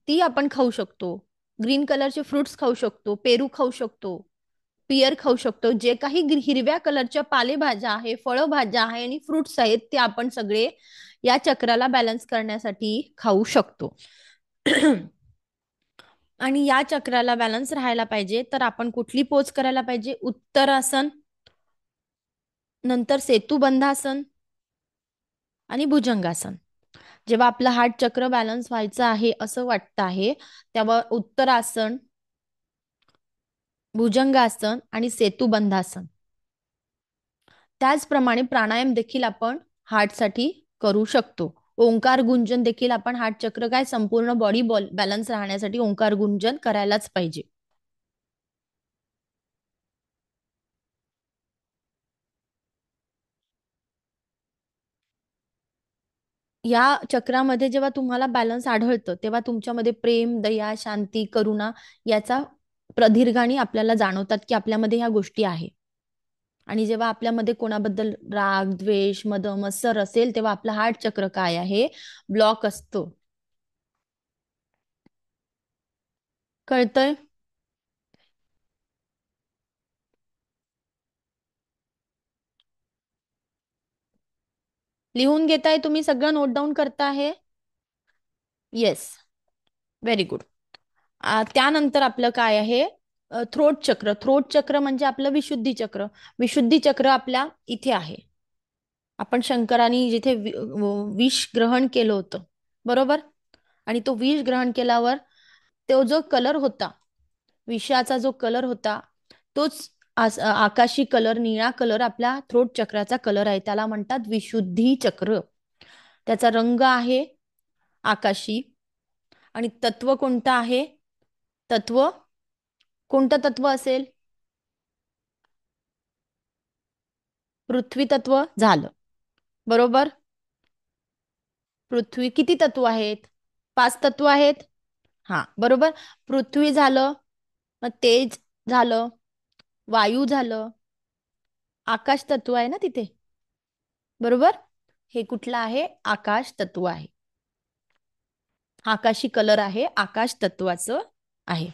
ती आपण खाऊ शकतो. ग्रीन कलरचे फ्रुट्स खाऊ शकतो, पेरू खाऊ शकतो, पियर खाऊ शकतो. जे काही हिरव्या कलरच्या पालेभाज्या आहे, फळभाज्या आहे आणि फ्रुट्स आहेत ते आपण सगळे या चक्राला बॅलन्स करण्यासाठी खाऊ शकतो. आणि या चक्राला बॅलन्स राहायला पाहिजे तर आपण कुठली पोज करायला पाहिजे, उत्तरासन, नंतर सेतुबंधासन आणि भुजंगासन. जेव्हा आपलं हार्ट चक्र बॅलन्स व्हायचं आहे असं वाटतं आहे तेव्हा उत्तरासन, भुजंगासन आणि सेतुबंधासन. त्याचप्रमाणे प्राणायाम देखील आपण हार्टसाठी करू शकतो. ओंकार गुंजन देखील आपण हार्ट चक्र काय संपूर्ण बॉडी बॅलन्स राहण्यासाठी ओंकार गुंजन करायलाच पाहिजे. या चक्रामध्ये जेव्हा तुम्हाला बॅलन्स आढळतं तेव्हा तुमच्यामध्ये प्रेम, दया, शांती, करुणा याचा प्रदीर्घाने आपल्याला जाणवतात की आपल्यामध्ये ह्या गोष्टी आहे. आणि जेव्हा आपल्यामध्ये कोणाबद्दल राग, द्वेष, मद मत्सर असेल तेव्हा आपलं हार्ट चक्र काय आहे, ब्लॉक असतो. कळतंय? लिहून घेताय तुम्ही, सगळं नोट डाऊन करताय? Yes, very good. त्यानंतर आपलं काय आहे, थ्रोट चक्र. थ्रोट चक्र म्हणजे आपलं विशुद्धी चक्र. विशुद्धी चक्र आपल्या इथे आहे. आपण शंकरांनी जिथे विष ग्रहण केलं होतं, बरोबर? आणि तो विष ग्रहण केल्यावर तो जो कलर होता, विषाचा जो कलर होता, तोच आकाशी कलर, निळा कलर आपल्या थ्रोट चक्राचा कलर आहे. त्याला म्हणतात विशुद्धी चक्र. त्याचा रंग आहे आकाशी. आणि तत्व कोणतं आहे? तत्व कोणतं तत्व असेल? पृथ्वी तत्व झालं, बरोबर? पृथ्वी किती तत्व आहेत? 5 तत्व आहेत. हा, बरोबर. पृथ्वी झालं, मग तेज झालं, वायू झालं, आकाश तत्व आहे ना तिथे, बरोबर? हे कुठलं आहे? आकाश तत्व आहे. आकाशी कलर आहे, आकाश तत्वाचं आहे.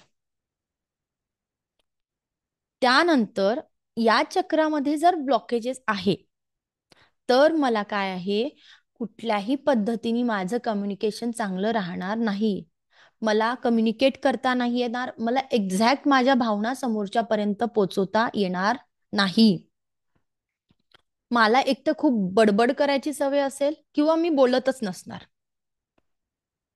त्यानंतर या चक्रामध्ये जर ब्लॉकेजेस आहे तर मला काय आहे, कुठल्याही पद्धतीने माझं कम्युनिकेशन चांगलं राहणार नाही. मला कम्युनिकेट करता नाही येणार, मला एक्झॅक्ट माझ्या भावना समोरच्या पर्यंत पोचवता येणार नाही. मला एक तर खूप बडबड करायची सवय असेल किंवा मी बोलतच नसणार.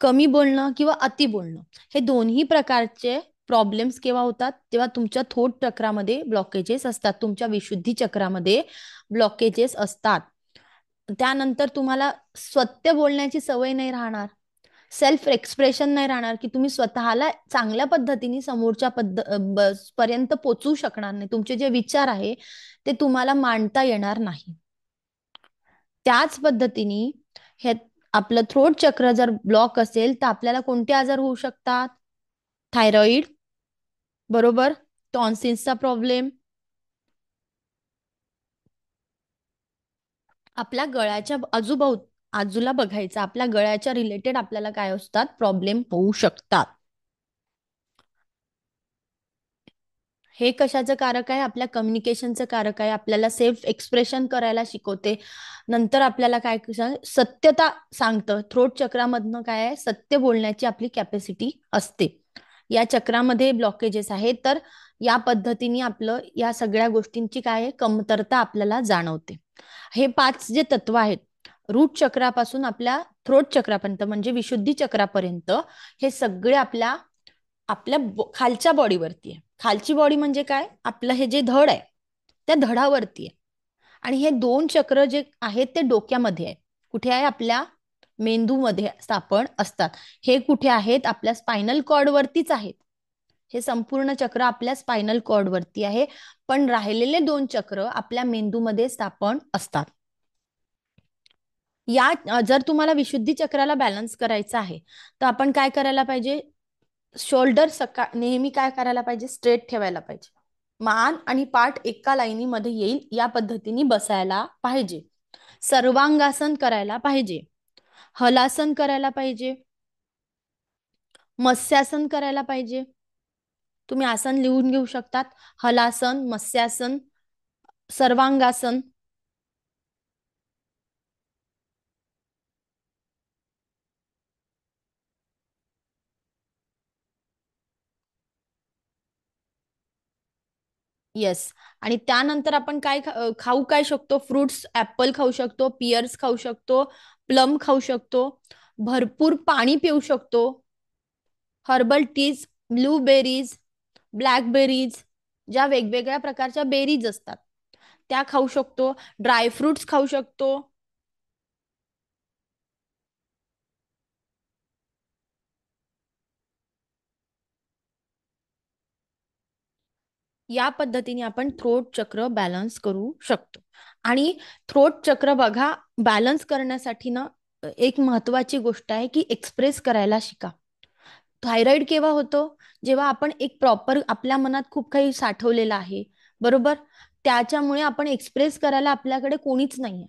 कमी बोलणं किंवा अति बोलणं, हे दोन्ही प्रकारचे प्रॉब्लेम्स केव्हा होतात? तेव्हा तुमच्या थोट चक्रामध्ये ब्लॉकेजेस असतात, तुमच्या विशुद्धी चक्रामध्ये ब्लॉकेजेस असतात. त्यानंतर तुम्हाला सत्य बोलण्याची सवय नाही राहणार, सेल्फ एक्सप्रेशन नाही राहणार, की तुम्ही स्वतःला चांगल्या पद्धतीने समोरच्या पर्यंत पोचू शकणार नाही. तुमचे जे विचार आहे ते तुम्हाला मांडता येणार नाही. त्याच पद्धतीने हे आपलं थ्रोट चक्र जर ब्लॉक असेल तर आपल्याला कोणते आजार होऊ शकतात? थायरॉइड, बरोबर? टॉन्सिल्सचा प्रॉब्लेम. आपल्या गळ्याच्या आजूला बघायचं, आपल्या गळ्याच्या रिलेटेड आपल्याला काय असतात? प्रॉब्लेम होऊ शकतात. हे कशाचं कारक आहे? आपल्या कम्युनिकेशनचं कारक आहे. आपल्याला सेल्फ एक्सप्रेशन करायला शिकवते. नंतर आपल्याला काय सत्यता सांगतं. थ्रोट चक्रामधनं काय आहे? सत्य बोलण्याची आपली कॅपॅसिटी असते. या चक्रामध्ये ब्लॉकेजेस आहेत तर या पद्धतीने आपलं या सगळ्या गोष्टींची काय आहे? कमतरता आपल्याला जाणवते. हे 5 जे तत्व आहेत, रूट चक्रापासून आपल्या थ्रोट चक्रापर्यंत म्हणजे विशुद्धी चक्रापर्यंत, हे सगळे आपल्या आपल्या खालच्या बॉडीवरती आहे. खालची बॉडी म्हणजे काय? आपलं हे जे धड आहे त्या धडावरती आहे. आणि हे 2 चक्र जे आहेत ते डोक्यामध्ये आहे. कुठे आहे? आपल्या मेंदूमध्ये स्थापन असतात. हे कुठे आहेत? आपल्या स्पायनल कॉर्ड वरतीच आहेत. हे संपूर्ण चक्र आपल्या स्पायनल कॉर्ड वरती आहे, पण राहिलेले 2 चक्र आपल्या मेंदूमध्ये स्थापन असतात. या जर तुम्हाला विशुद्धी चक्राला बॅलन्स करायचं आहे तर आपण काय करायला पाहिजे? शोल्डर नेहमी काय करायला पाहिजे? स्ट्रेट ठेवायला पाहिजे. मान आणि पाठ एका लाईनीमध्ये येईल या पद्धतीने बसायला पाहिजे. सर्वांगासन करायला पाहिजे, हलासन करायला पाहिजे, मत्स्यासन करायला पाहिजे. तुम्ही आसन लिहून घेऊ शकतात. हलासन, मत्स्यासन, सर्वांगासन. येस. आणि त्यानंतर आपण काय खाऊ काय शकतो? फ्रुट्स, ऍपल खाऊ शकतो, पियर्स खाऊ शकतो, प्लम खाऊ शकतो, भरपूर पाणी पिऊ शकतो, हर्बल टीज, ब्लूबेरीज, ब्लॅकबेरीज, ज्या वेगवेगळ्या प्रकारच्या बेरीज असतात त्या खाऊ शकतो, ड्रायफ्रुट्स खाऊ शकतो. या पद्धतीने आपण थ्रोट चक्र बॅलन्स करू शकतो. आणि थ्रोट चक्र बघा, बॅलन्स करण्यासाठी ना एक महत्वाची गोष्ट आहे की एक्सप्रेस करायला शिका. थायरॉइड केव्हा होतो? जेव्हा आपण एक प्रॉपर आपल्या मनात खूप काही साठवलेलं आहे, बरोबर, त्याच्यामुळे आपण एक्सप्रेस करायला आपल्याकडे कोणीच नाहीये.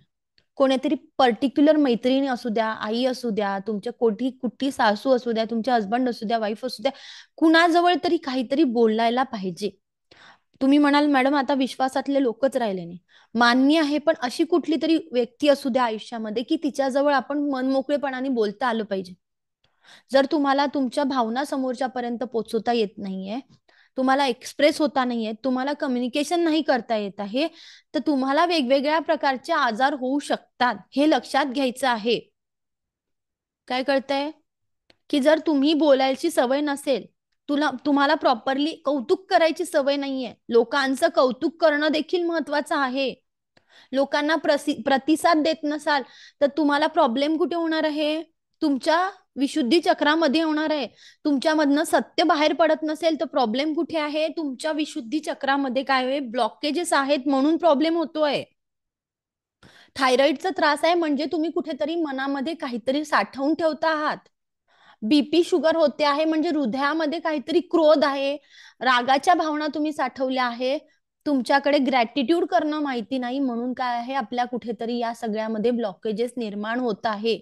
कोणीतरी पर्टिक्युलर मैत्रिणी असू द्या, आई असू द्या, तुमच्या कोठी कुठली सासू असू द्या, तुमचे हसबंड असू द्या, वाईफ असू द्या, कुणाजवळ तरी काहीतरी बोलायला पाहिजे. तुम्ही म्हणाल मॅडम आता विश्वासातले लोकच राहिले नाही, मान्य आहे, पण अशी कुठली तरी व्यक्ती असू द्या आयुष्यामध्ये की तिच्याजवळ आपण मनमोकळेपणाने बोलता आलं पाहिजे. जर तुम्हाला तुमच्या भावना समोरच्या पर्यंत पोहोचवता येत नाहीये, तुम्हाला एक्सप्रेस होता नाहीये, तुम्हाला कम्युनिकेशन नाही करता येत आहे, तर तुम्हाला वेगवेगळ्या प्रकारचे आजार होऊ शकतात, हे लक्षात घ्यायचं आहे. काय कळतंय? की जर तुम्ही बोलायची सवय नसेल, तुम्हाला प्रॉपरली कौतुक करायची सवय नाहीये, लोकांचं कौतुक करणं देखील महत्वाचं आहे, लोकांना प्रतिसाद देत नसाल, तर तुम्हाला प्रॉब्लेम कुठे होणार आहे? तुमच्या विशुद्धी चक्रामध्ये होणार आहे. तुमच्यामधनं सत्य बाहेर पडत नसेल तर प्रॉब्लेम कुठे आहे? तुमच्या विशुद्धी चक्रामध्ये काय आहे? ब्लॉकेजेस आहेत, म्हणून प्रॉब्लेम होतोय. थायरॉइडचा त्रास आहे म्हणजे तुम्ही कुठेतरी मनामध्ये काहीतरी साठवून ठेवता आहात. बीपी शुगर होते आहे म्हणजे हृदयामध्ये काहीतरी क्रोध आहे, रागाच्या भावना तुम्ही साठवल्या आहे, तुमच्याकडे ग्रॅटिट्यूड करणं माहिती नाही, म्हणून काय आहे, आपल्या कुठेतरी या सगळ्यामध्ये ब्लॉकेजेस निर्माण होत आहे.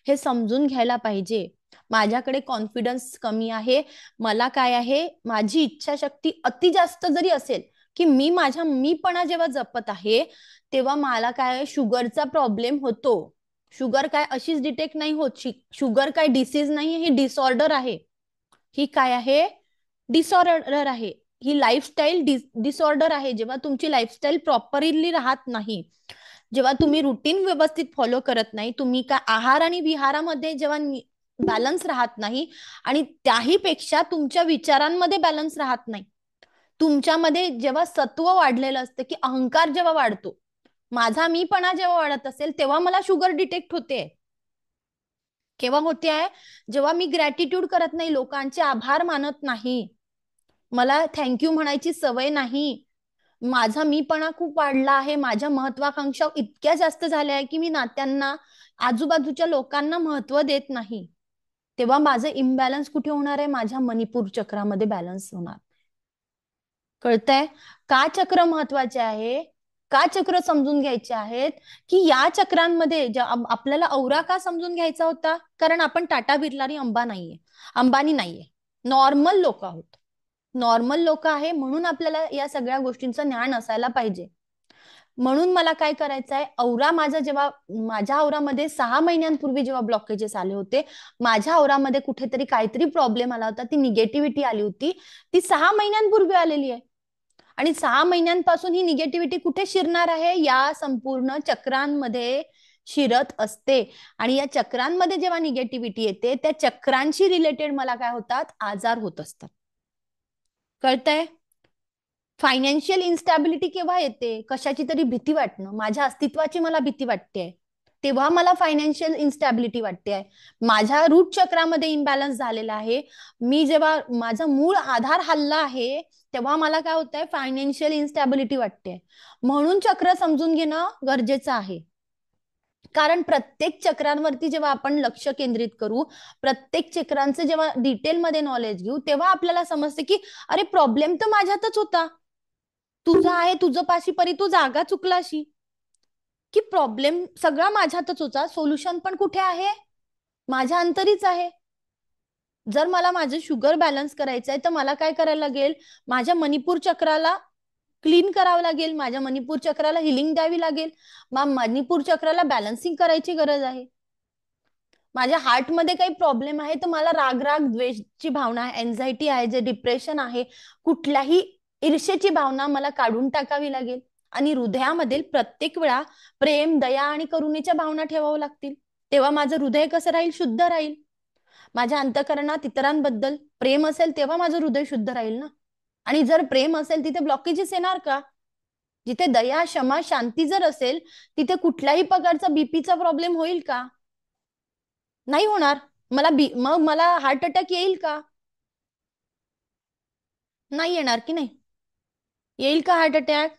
हे समजून घ्यायला पाहिजे. माझ्याकडे कॉन्फिडन्स कमी आहे, मला काय आहे, माझी इच्छाशक्ती अति जास्त जरी असेल की मी माझ्या मीपणा जेव्हा जपत आहे तेव्हा मला काय शुगरचा प्रॉब्लेम होतो. शुगर काय अशीच डिटेक्ट नाही होत, शुगर काय डिसीज नाही, ही डिसऑर्डर आहे. ही काय आहे? डिसऑर्डर आहे. ही लाईफस्टाईल डिसऑर्डर आहे. जेव्हा तुमची लाईफस्टाईल प्रॉपरली राहत नाही, जेव्हा तुम्ही रुटीन व्यवस्थित फॉलो करत नाही, तुम्ही काय आहार आणि विहारामध्ये जेव्हा बॅलन्स राहत नाही, आणि त्याही पेक्षा तुमच्या विचारांमध्ये बॅलन्स राहत नाही, तुमच्यामध्ये जेव्हा सत्व वाढलेलं असतं की अहंकार जेव्हा वाढतो, माझा मीपणा जेव्हा वाढत असेल तेव्हा मला शुगर डिटेक्ट होते. केव्हा होते आहे? जेव्हा मी ग्रॅटिट्यूड करत नाही, लोकांचे आभार मानत नाही, मला थँक्यू म्हणायची सवय नाही, माझा मीपणा खूप वाढला आहे, माझ्या महत्वाकांक्षा इतक्या जास्त झाल्या आहे की मी नात्यांना, आजूबाजूच्या लोकांना महत्व देत नाही, तेव्हा माझं इम्बॅलन्स कुठे होणार आहे? माझ्या मणिपूर चक्रामध्ये बॅलन्स होणार. कळतंय? का चक्र महत्वाचे आहे? का चक्र समजून घ्यायचे आहेत? की या चक्रांमध्ये आपल्याला औरा का समजून घ्यायचा होता? कारण आपण टाटा बिर्लानी अंबानी नाहीये, नॉर्मल लोक आहोत, नॉर्मल लोक आहे, म्हणून आपल्याला या सगळ्या गोष्टींचं ज्ञान असायला पाहिजे. म्हणून मला काय करायचं आहे, औरा माझा जेव्हा, माझ्या औरामध्ये 6 महिन्यांपूर्वी जेव्हा ब्लॉकेजेस आले होते, माझ्या औरामध्ये कुठेतरी काहीतरी प्रॉब्लेम आला होता, ती निगेटिव्हिटी आली होती, ती 6 महिन्यांपूर्वी आलेली आहे. आणि 6 महिन्यांपासून ही निगेटिव्हिटी कुठे शिरणार आहे? या संपूर्ण चक्रांमध्ये शिरत असते. आणि या चक्रांमध्ये जेव्हा निगेटिव्हिटी येते, त्या चक्रांशी रिलेटेड मला काय होतात? आजार होत असतात. कळतंय? फायनान्शियल इन्स्टॅबिलिटी केव्हा येते? कशाची तरी भीती वाटणं, माझ्या अस्तित्वाची मला भीती वाटते, तेव्हा मला फायनान्शियल इन्स्टॅबिलिटी वाटते. माझ्या रूट चक्रामध्ये इम्बॅलन्स झालेला आहे, मी जेव्हा माझा मूळ आधार हल्ला आहे तेव्हा मला काय होतंय? फायनान्शियल इन्स्टॅबिलिटी वाटते. म्हणून चक्र समजून घेणं गरजेचं आहे. कारण प्रत्येक चक्रांवरती जेव्हा आपण लक्ष केंद्रित करू, प्रत्येक चक्रांचं जेव्हा डिटेलमध्ये नॉलेज घेऊ, तेव्हा आपल्याला समजते की अरे प्रॉब्लेम तर माझ्यातच होता, तुझा आहे तुझं पाशी परी, तू जागा चुकलाशी, की प्रॉब्लेम सगळा माझ्यातच होता, सोल्युशन पण कुठे आहे? माझ्या अंतरीच आहे. जर मला माझं शुगर बॅलन्स करायचं आहे तर मला काय करायला लागेल? माझ्या मणिपूर चक्राला क्लीन करावं लागेल, माझ्या मणिपूर चक्राला हिलिंग द्यावी लागेल, मग मणिपूर चक्राला बॅलन्सिंग करायची गरज आहे. माझ्या हार्टमध्ये काही प्रॉब्लेम आहे तर मला राग राग द्वेषची भावना आहे, एन्झायटी आहे, जे डिप्रेशन आहे, कुठल्याही ईर्षेची भावना मला काढून टाकावी लागेल. आणि हृदयामध्ये प्रत्येक वेळा प्रेम, दया आणि करुणेच्या भावना ठेवावं लागतील, तेव्हा माझं हृदय कसं राहील? शुद्ध राहील. माझ्या अंतःकरणात इतरांबद्दल प्रेम असेल तेव्हा माझं हृदय शुद्ध राहील ना. आणि जर प्रेम असेल तिथे ब्लॉकेजेस येणार का? जिथे दया, क्षमा, शांती जर असेल तिथे कुठल्याही प्रकारचा बीपीचा प्रॉब्लेम होईल का? नाही होणार. मग मला हार्ट अटॅक येईल का? नाही येणार की नाही? येईल का हार्ट अटॅक?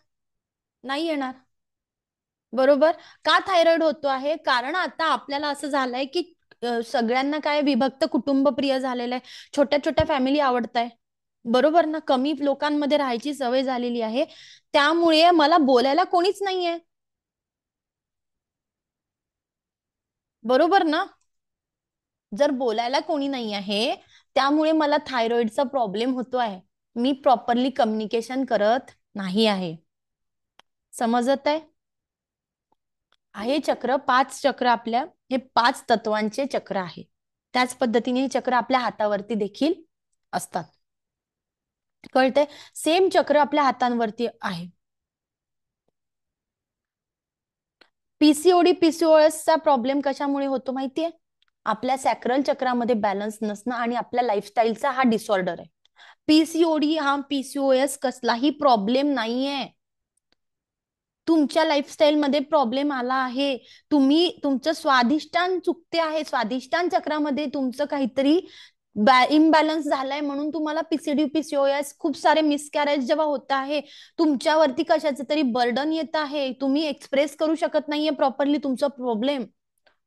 नाही येणार. बरोबर. का थायरॉइड होतो आहे? कारण आता आपल्याला असं झालंय की सगळ्यांना काय विभक्त कुटुंब प्रिय झालेलं आहे, छोट्या छोट्या फॅमिली आवडत आहे. बरोबर ना, कमी लोकांमध्ये राहायची सवय झालेली आहे. त्यामुळे मला बोलायला कोणीच नाहीये. बरोबर ना. जर बोलायला कोणी नाही आहे, त्यामुळे मला थायरॉइडचा प्रॉब्लेम होतो आहे. मी प्रॉपरली कम्युनिकेशन करत नाही आहे. समजत आहे? आहे चक्र, 5 चक्र आपल्या, हे 5 तत्वांचे चक्र आहे. त्याच पद्धतीने हे चक्र आपल्या हातावरती देखील असतात. कळते? सेम चक्र आपल्या हातांवरती आहे. पीसीओडी पीसीओएसचा प्रॉब्लेम कशामुळे होतो माहितीये? आपल्या सॅक्रल चक्रामध्ये बॅलन्स नसणं आणि आपल्या लाईफस्टाईलचा हा डिसऑर्डर आहे. पीसीओडी हा पीसीओएस कसलाही प्रॉब्लेम नाहीये. तुमच्या लाईफस्टाईल मध्ये प्रॉब्लेम आला आहे. तुम्ही तुमचं स्वाधिष्ठान चुकते आहे. स्वाधिष्ठान चक्रामध्ये तुमचं काहीतरी इम्बॅलन्स झालाय म्हणून तुम्हाला पीसीडी पीसीओएस, खूप सारे मिसकॅरेज जेव्हा होत आहे, तुमच्यावरती कशाचं तरी बर्डन येत आहे, तुम्ही एक्सप्रेस करू शकत नाहीये प्रॉपरली तुमचा प्रॉब्लेम,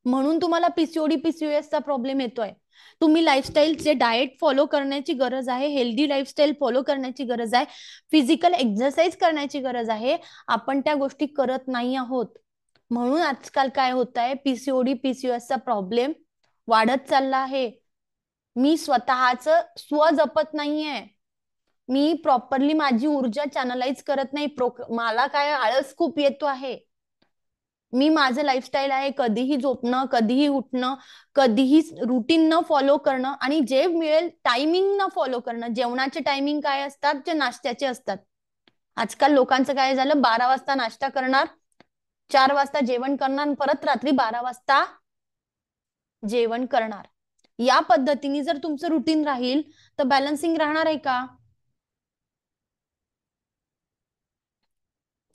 म्हणून तुम्हाला पीसीओडी पीसीओएसचा प्रॉब्लेम येतोय. तुम्ही लाईफस्टाईल जे डाएट फॉलो करण्याची गरज आहे, हेल्दी लाईफस्टाईल फॉलो करण्याची गरज आहे, फिजिकल एक्सरसाइज करण्याची गरज आहे, आपण त्या गोष्टी करत नाही आहोत. म्हणून आजकाल काय होत आहे, पीसीओडी पीसीओएसचा प्रॉब्लेम वाढत चालला आहे. मी स्वतःच स्व जपत नाहीये. मी प्रॉपरली माझी ऊर्जा चॅनलाइज करत नाही. मला काय आळस खूप येतो आहे. मी माझं लाईफस्टाईल आहे कधीही झोपणं, कधीही उठणं, कधीही रुटीन न फॉलो करणं आणि जे मिळेल टायमिंग न फॉलो करणं. जेवणाचे टायमिंग काय असतात? जे नाश्त्याचे असतात. आजकाल लोकांचं काय झालं, 12 वाजता नाश्ता करणार, 4 वाजता जेवण करणार, परत रात्री 12 वाजता जेवण करणार. या पद्धतीने जर तुमचं रुटीन राहील तर बॅलन्सिंग राहणार आहे का?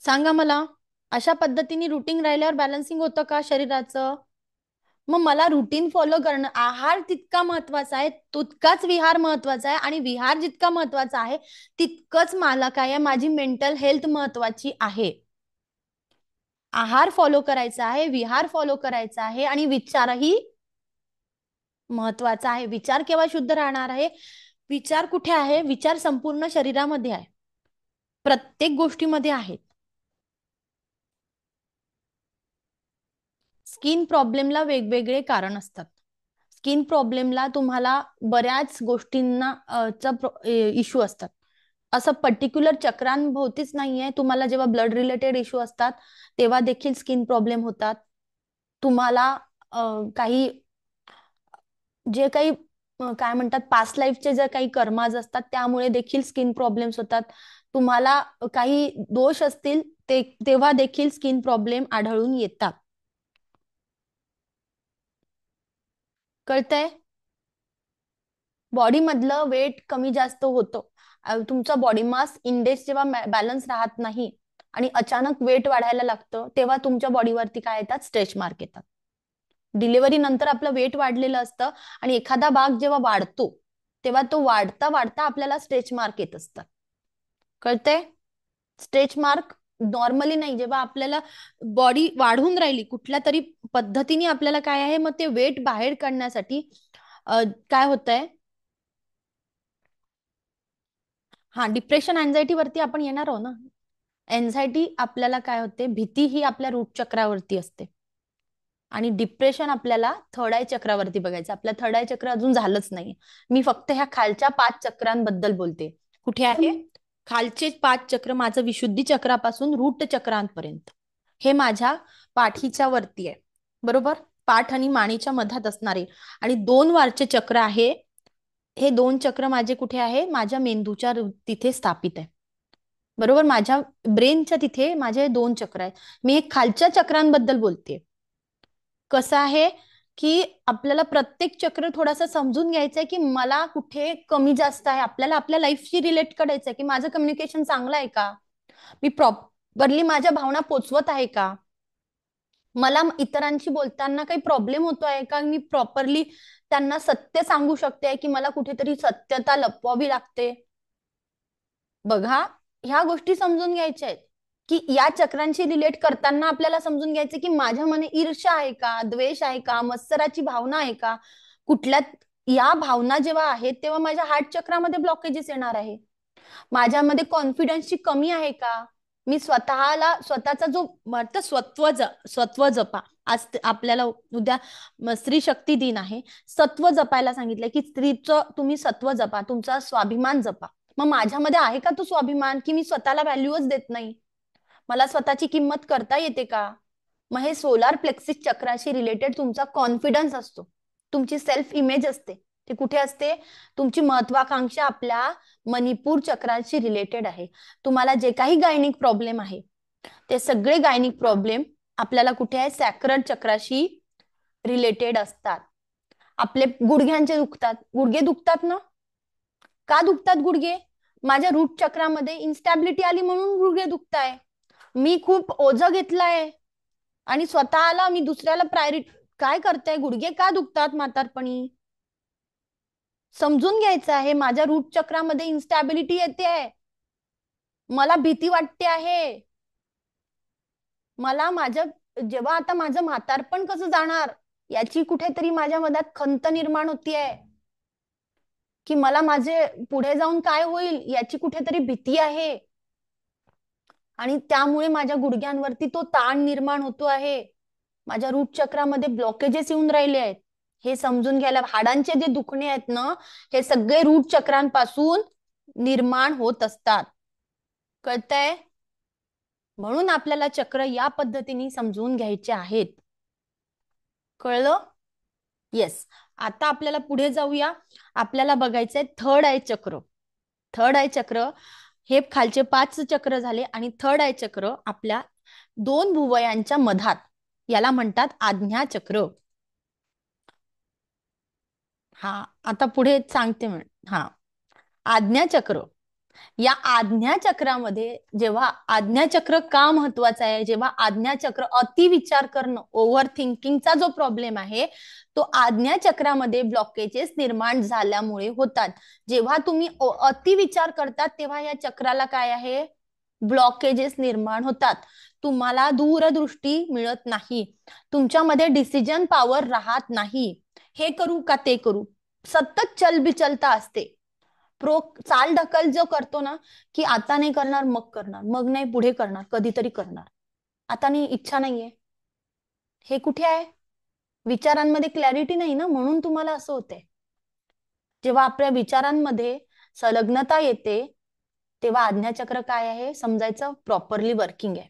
सांगा मला. अशा पद्धतीने रुटीन राहिल्यावर बॅलन्सिंग होतं का शरीराचं? मग मला रुटीन फॉलो करणं, आहार तितका महत्वाचा आहे, तितकाच विहार महत्वाचा आहे, आणि विहार जितका महत्वाचा आहे तितकंच मला काय आहे, माझी मेंटल हेल्थ महत्वाची आहे. आहार फॉलो करायचा आहे, विहार फॉलो करायचा आहे, आणि विचारही महत्वाचा आहे. विचार केव्हा शुद्ध राहणार आहे? विचार कुठे आहे? विचार संपूर्ण शरीरामध्ये आहे, प्रत्येक गोष्टीमध्ये आहेत. स्किन प्रॉब्लेमला वेगवेगळे कारण असतात. स्किन प्रॉब्लेमला तुम्हाला बऱ्याच गोष्टींना इश्यू असतात. असं पर्टिक्युलर चक्रांभोवतीच नाहीये. तुम्हाला जेव्हा ब्लड रिलेटेड इश्यू असतात तेव्हा देखील स्किन प्रॉब्लेम होतात. तुम्हाला काही जे काही काय म्हणतात, पास्ट लाईफचे जर काही कर्माज असतात त्यामुळे देखील स्किन प्रॉब्लेम्स होतात. तुम्हाला काही दोष असतील तेव्हा देखील स्किन प्रॉब्लेम आढळून येतात. कळतंय? बॉडी मधलं वेट कमी जास्त होतं. तुमचा बॉडी मास इंडेक्स जेव्हा बॅलन्स राहत नाही आणि अचानक वेट वाढायला लागतं तेव्हा तुमच्या बॉडीवरती काय येतात? स्ट्रेच मार्क येतात. डिलिव्हरी नंतर आपलं वेट वाढलेलं असतं आणि एखादा भाग जेव्हा वाढतो तेव्हा तो वाढता वाढता आपल्याला स्ट्रेच मार्क येत असतात. कळतंय? स्ट्रेच मार्क नॉर्मली नाही, जेव्हा आपल्याला बॉडी वाढून राहिली कुठल्या तरी पद्धतीने, आपल्याला काय आहे, मग ते वेट बाहेर काढण्यासाठी काय होतंय, हा डिप्रेशन अँझायटी वरती आपण येणार आहोत ना. एन्झायटी आपल्याला काय होते, भीती ही आपल्या रूट चक्रावरती असते, आणि डिप्रेशन आपल्याला थर्ड आय चक्रावरती बघायचं. आपल्या थर्ड आय चक्र अजून झालंच नाही. मी फक्त ह्या खालच्या 5 चक्रांबद्दल बोलते. कुठे आहे? खालचे 5 चक्र माझं विशुद्धी चक्रापासून रूट चक्रांपर्यंत हे माझ्या पाठीच्या वरती आहे. बरोबर? पाठ आणि मानेच्या मधात असणारे आणि 2 वारचे चक्र आहे. हे 2 चक्र माझे कुठे आहे? माझ्या मेंदूच्या तिथे स्थापित आहे. बरोबर? माझ्या ब्रेनच्या तिथे माझे 2 चक्र आहेत. मी एक खालच्या चक्रांबद्दल बोलते. कसं आहे की आपल्याला प्रत्येक चक्र थोडासा समजून घ्यायचंय की मला कुठे कमी जास्त आहे. आपल्याला आपल्या लाईफशी रिलेट करायचंय की माझं कम्युनिकेशन चांगलं आहे का, मी प्रॉपरली माझ्या भावना पोचवत आहे का, मला इतरांशी बोलताना काही प्रॉब्लेम होतो आहे का, मी प्रॉपरली त्यांना सत्य सांगू शकते की मला कुठेतरी सत्यता लपवावी लागते. बघा, ह्या गोष्टी समजून घ्यायच्या आहेत की या चक्रांशी रिलेट करताना आपल्याला समजून घ्यायचं की माझ्या मने ईर्ष्या आहे का, द्वेष आहे का, मत्सराची भावना आहे का, कुठल्या या भावना जेव्हा आहेत तेव्हा माझ्या हार्ट चक्रामध्ये ब्लॉकेजेस येणार आहे. माझ्यामध्ये कॉन्फिडन्सची कमी आहे का, मी स्वतःला स्वतःचा जो म्हणतं स्वत्व जपा. आज आपल्याला उद्या स्त्री शक्ती दिन आहे, सत्व जपायला सांगितलंय की स्त्रीचं तुम्ही सत्व जपा, तुमचा स्वाभिमान जपा. मग माझ्यामध्ये आहे का तो स्वाभिमान, की मी स्वतःला व्हॅल्यूच देत नाही, मला स्वतःची किंमत करता येते का. मग हे सोलार प्लेक्सिस चक्राशी रिलेटेड तुमचा कॉन्फिडन्स असतो, तुमची सेल्फ इमेज असते. ते कुठे असते, तुमची महत्वाकांक्षा आपल्या मणिपूर चक्राशी रिलेटेड आहे. तुम्हाला जे काही गायनिक प्रॉब्लेम आहे ते सगळे गायनिक प्रॉब्लेम आपल्याला कुठे आहे, सॅक्रड चक्राशी रिलेटेड असतात. आपले गुडघ्यांचे दुखतात, गुडघे दुखतात ना, का दुखतात गुडघे, माझ्या रूट चक्रामध्ये इन्स्टॅबिलिटी आली म्हणून गुडघे दुखताय. मी खूप ओझं घेतलंय आणि स्वतःला मी दुसऱ्याला प्रायोरिटी काय करताय, गुडघे का दुखतात म्हातारपणी. समजून घ्यायचं आहे माझ्या रूट चक्रामध्ये इन्स्टॅबिलिटी येते आहे, मला भीती वाटते आहे. मला माझं जेव्हा आता माझं म्हातारपण कसं जाणार याची कुठेतरी माझ्या मनात खंत निर्माण होती आहे, की मला माझे पुढे जाऊन काय होईल याची कुठेतरी भीती आहे. आणि त्यामुळे माझ्या गुडघ्यांवरती तो ताण निर्माण होतो आहे, माझ्या रूट चक्रामध्ये ब्लॉकेजेस येऊन राहिले आहेत. हे समजून घ्यायला, हाडांचे जे दुखणे आहेत ना, हे सगळे रूट चक्रांपासून निर्माण होत असतात. कळतंय. म्हणून आपल्याला चक्र या पद्धतीने समजून घ्यायचे आहेत. कळलं. येस. आता आपल्याला पुढे जाऊया. आपल्याला बघायचंय थर्ड आय चक्र. थर्ड आय चक्र हे खालचे 5 चक्र झाले आणि थर्ड आय चक्र आपल्या 2 भुवयांच्या मधात, याला म्हणतात आज्ञा चक्र. हा, आता पुढे सांगते. हा, आज्ञा चक्र. या आज्ञा चक्रामध्ये जेव्हा आज्ञा चक्र का महत्वाचं आहे, जेव्हा आज्ञा चक्र अति विचार करणं, ओव्हर थिंकिंगचा जो प्रॉब्लेम आहे तो आज्ञा चक्रामध्ये ब्लॉकेजेस निर्माण झाल्यामुळे होतात. जेव्हा तुम्ही अति विचार करतात तेव्हा या चक्राला काय आहे, ब्लॉकेजेस निर्माण होतात. तुम्हाला दूरदृष्टी मिळत नाही, तुमच्यामध्ये डिसिजन पॉवर राहत नाही. हे करू का ते करू, सतत चलबिचलता असते. चाल ढकल जो करतो ना, की आता नाही करणार मग करणार, मग नाही पुढे करणार, कधीतरी करणार, आता नाही, इच्छा नाहीये. हे कुठे आहे, विचारांमध्ये क्लॅरिटी नाही ना, म्हणून तुम्हाला असं होतंय. जेव्हा आपल्या विचारांमध्ये संलग्नता येते तेव्हा आज्ञाचक्र काय आहे समजायचं, प्रॉपरली वर्किंग आहे.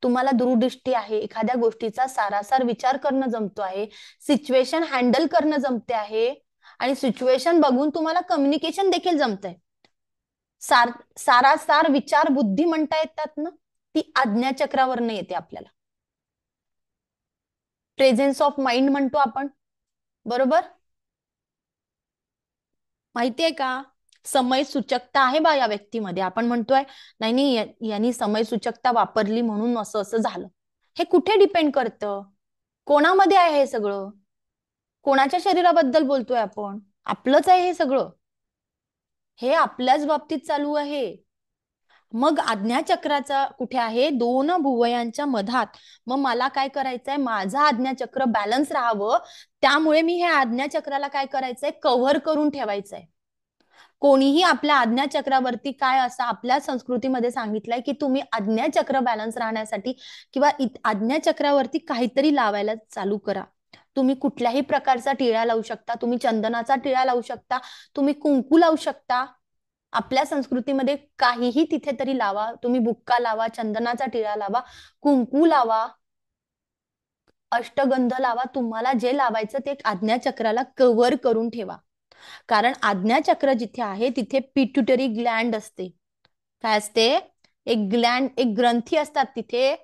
तुम्हाला दूरदृष्टी आहे, एखाद्या गोष्टीचा सारासार विचार करणं जमतो आहे, सिच्युएशन हँडल करणं जमते आहे आणि सिच्युएशन बघून तुम्हाला कम्युनिकेशन देखील जमतंय. सारासार विचार बुद्धी म्हणता येतात ना, ती आज्ञाचक्रावरनं येते आपल्याला. प्रेझेन्स ऑफ माइंड म्हणतो आपण, बरोबर. माहितीये का, समय सूचकता आहे बा या व्यक्तीमध्ये. आपण म्हणतोय नाही नाही यांनी समय सूचकता वापरली म्हणून असं असं झालं. हे कुठे डिपेंड करतं, कोणामध्ये आहे हे सगळं, कोणाच्या शरीराबद्दल बोलतोय आपण, आपलंच आहे हे सगळं, हे आपल्याच बाबतीत चालू आहे. मग आज्ञाचक्राचा कुठे आहे, 2 भुवयांच्या मधात. मग मला काय करायचंय, माझं आज्ञाचक्र बॅलन्स राहावं, त्यामुळे मी हे आज्ञाचक्राला काय करायचंय, कव्हर करून ठेवायचंय. कोणीही आपल्या आज्ञाचक्रावरती काय असं आपल्या संस्कृतीमध्ये सांगितलंय की तुम्ही आज्ञाचक्र बॅलन्स राहण्यासाठी किंवा आज्ञाचक्रावरती काहीतरी लावायला चालू करा. तुम्ही कुठल्याही प्रकारचा टिळा लावू शकता, तुम्ही चंदनाचा टिळा लावू शकता, तुम्ही कुंकू लावू शकता. आपल्या संस्कृतीमध्ये काहीही तिथे तरी लावा, तुम्ही बुक्का लावा, चंदनाचा टिळा लावा, कुंकू लावा, अष्टगंध लावा, तुम्हाला जे लावायचं ते आज्ञाचक्राला कव्हर करून ठेवा. कारण आज्ञाचक्र जिथे आहे तिथे पिट्युटरी ग्लँड असते. काय असते, एक ग्लँड, एक ग्रंथी असतात तिथे.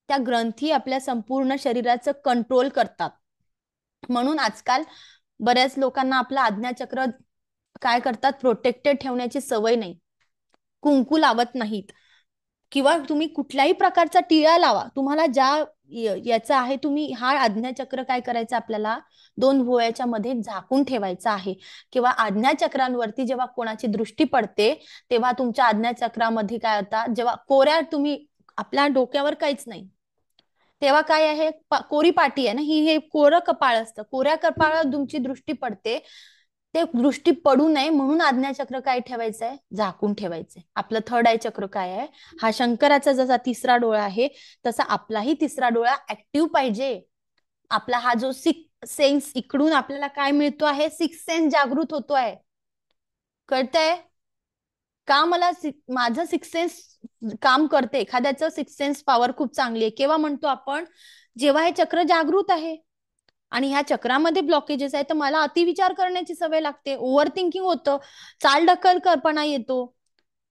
त्या ग्रंथी आपल्या संपूर्ण शरीराचं कंट्रोल करतात. म्हणून आजकाल बऱ्याच लोकांना आपलं आज्ञाचक्र काय करतात, प्रोटेक्टेड ठेवण्याची सवय नाही, कुंकू लावत नाहीत, किंवा तुम्ही कुठल्याही प्रकारचा टिळा लावा, तुम्हाला ज्या याचा आहे, तुम्ही हा आज्ञाचक्र काय करायचं, आपल्याला 2 भुवयाच्या मध्ये झाकून ठेवायचं आहे. किंवा आज्ञाचक्रांवरती जेव्हा कोणाची दृष्टी पडते, तेव्हा तुमच्या आज्ञाचक्रामध्ये काय होतात, जेव्हा कोऱ्या तुम्ही, आपल्या डोक्यावर काहीच नाही, तेव्हा काय आहे, कोरी पाटी आहे ना ही, हे कोरं कपाळ असतं, कोऱ्या कपाळावर तुमची दृष्टी पडते, ते दृष्टी पडू नये म्हणून आज्ञाचक्र काय ठेवायचंय, झाकून ठेवायचंय. आपलं थर्ड आय चक्र काय आहे, हा शंकराचा जसा तिसरा डोळा आहे, तसा आपलाही तिसरा डोळा ऍक्टिव्ह पाहिजे. आपला हा जो सिक्स सेन्स, इकडून आपल्याला काय मिळतो आहे, सिक्स सेन्स जागृत होतो आहे, कळतंय का मला, माझं सिक्स सेन्स काम करते, एखाद्याचं सिक्स सेन्स पॉवर खूप चांगली आहे, केव्हा म्हणतो आपण, जेव्हा हे चक्र जागृत आहे. आणि ह्या चक्रामध्ये ब्लॉकेजेस आहे, तर मला अतिविचार करण्याची सवय लागते, ओव्हर थिंकिंग होतं, चालढकल कल्पना येतो,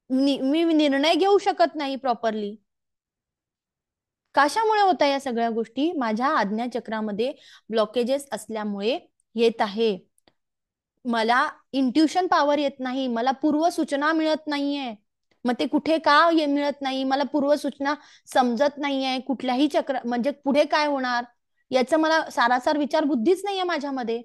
मी निर्णय घेऊ शकत नाही प्रॉपरली. कशामुळे होता या सगळ्या गोष्टी, माझ्या आज्ञाचक्रामध्ये ब्लॉकेजेस असल्यामुळे येत आहे. मला इंट्युशन पॉवर येत नाही, मला पूर्व सूचना मिळत नाहीये. मग ते कुठे का मिळत नाही, मला पूर्व सूचना समजत नाहीये, कुठल्याही चक्र म्हणजे पुढे काय होणार याचं मला सारासार विचार बुद्धीच नाहीये माझ्यामध्ये.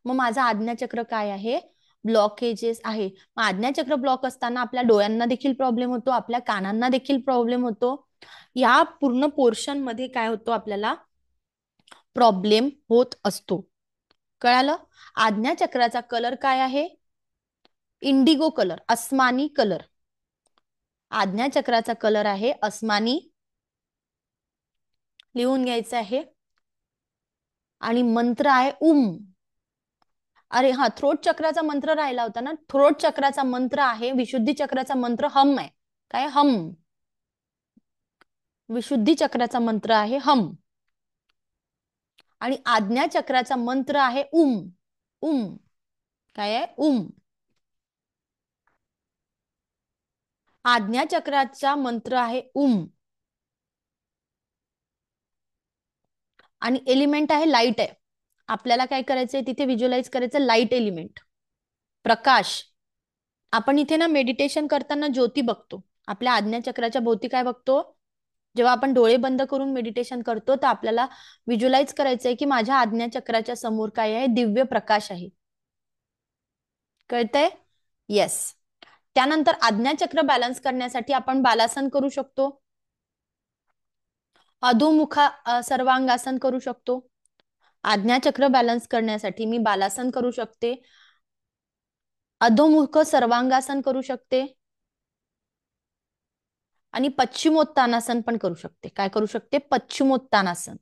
मग माझा आज्ञाचक्र काय आहे, ब्लॉकेजेस आहे. मग आज्ञाचक्र ब्लॉक असताना आपल्या डोळ्यांना देखील प्रॉब्लेम होतो, आपल्या कानांना देखील प्रॉब्लेम होतो, या पूर्ण पोर्शन मध्ये काय होतो, आपल्याला प्रॉब्लेम होत असतो. कळालं. आज्ञाचक्राचा कलर काय आहे, इंडिगो कलर, अस्मानी कलर. आज्ञाचक्राचा कलर आहे अस्मानी, लिहून घ्यायचं आहे. आणि मंत्र आहे अरे हा, थ्रोट चक्राचा मंत्र राहिला होता ना, थ्रोट चक्राचा मंत्र आहे, विशुद्धी चक्राचा मंत्र हम आहे. काय हम, विशुद्धी चक्राचा मंत्र आहे हम. आणि आज्ञा चक्राचा मंत्र आहे उम. काय आहे आज्ञा चक्राचा मंत्र आहे आणि एलिमेंट आहे लाईट आहे. आपल्याला काय करायचंय, तिथे व्हिज्युअलाइज करायचं लाईट एलिमेंट, प्रकाश. आपण इथे ना मेडिटेशन करताना ज्योती बघतो, आपल्या आज्ञाचक्राच्या भोवती काय बघतो, जेव्हा आपण डोळे बंद करून मेडिटेशन करतो, तर आपल्याला व्हिज्युअलाइज करायचंय की माझ्या आज्ञाचक्राच्या समोर काय आहे, दिव्य प्रकाश आहे. कळतंय. येस. त्यानंतर आज्ञाचक्र बॅलन्स करण्यासाठी आपण बालासन करू शकतो, अधोमुख सर्वांगासन करू शकतो. आज्ञाचक्र बॅलन्स करण्यासाठी मी बालासन करू शकते, अधोमुख सर्वांगासन करू शकते, आणि पश्चिमोत्तानासन पण करू शकते. काय करू शकते, पश्चिमोत्तानासन.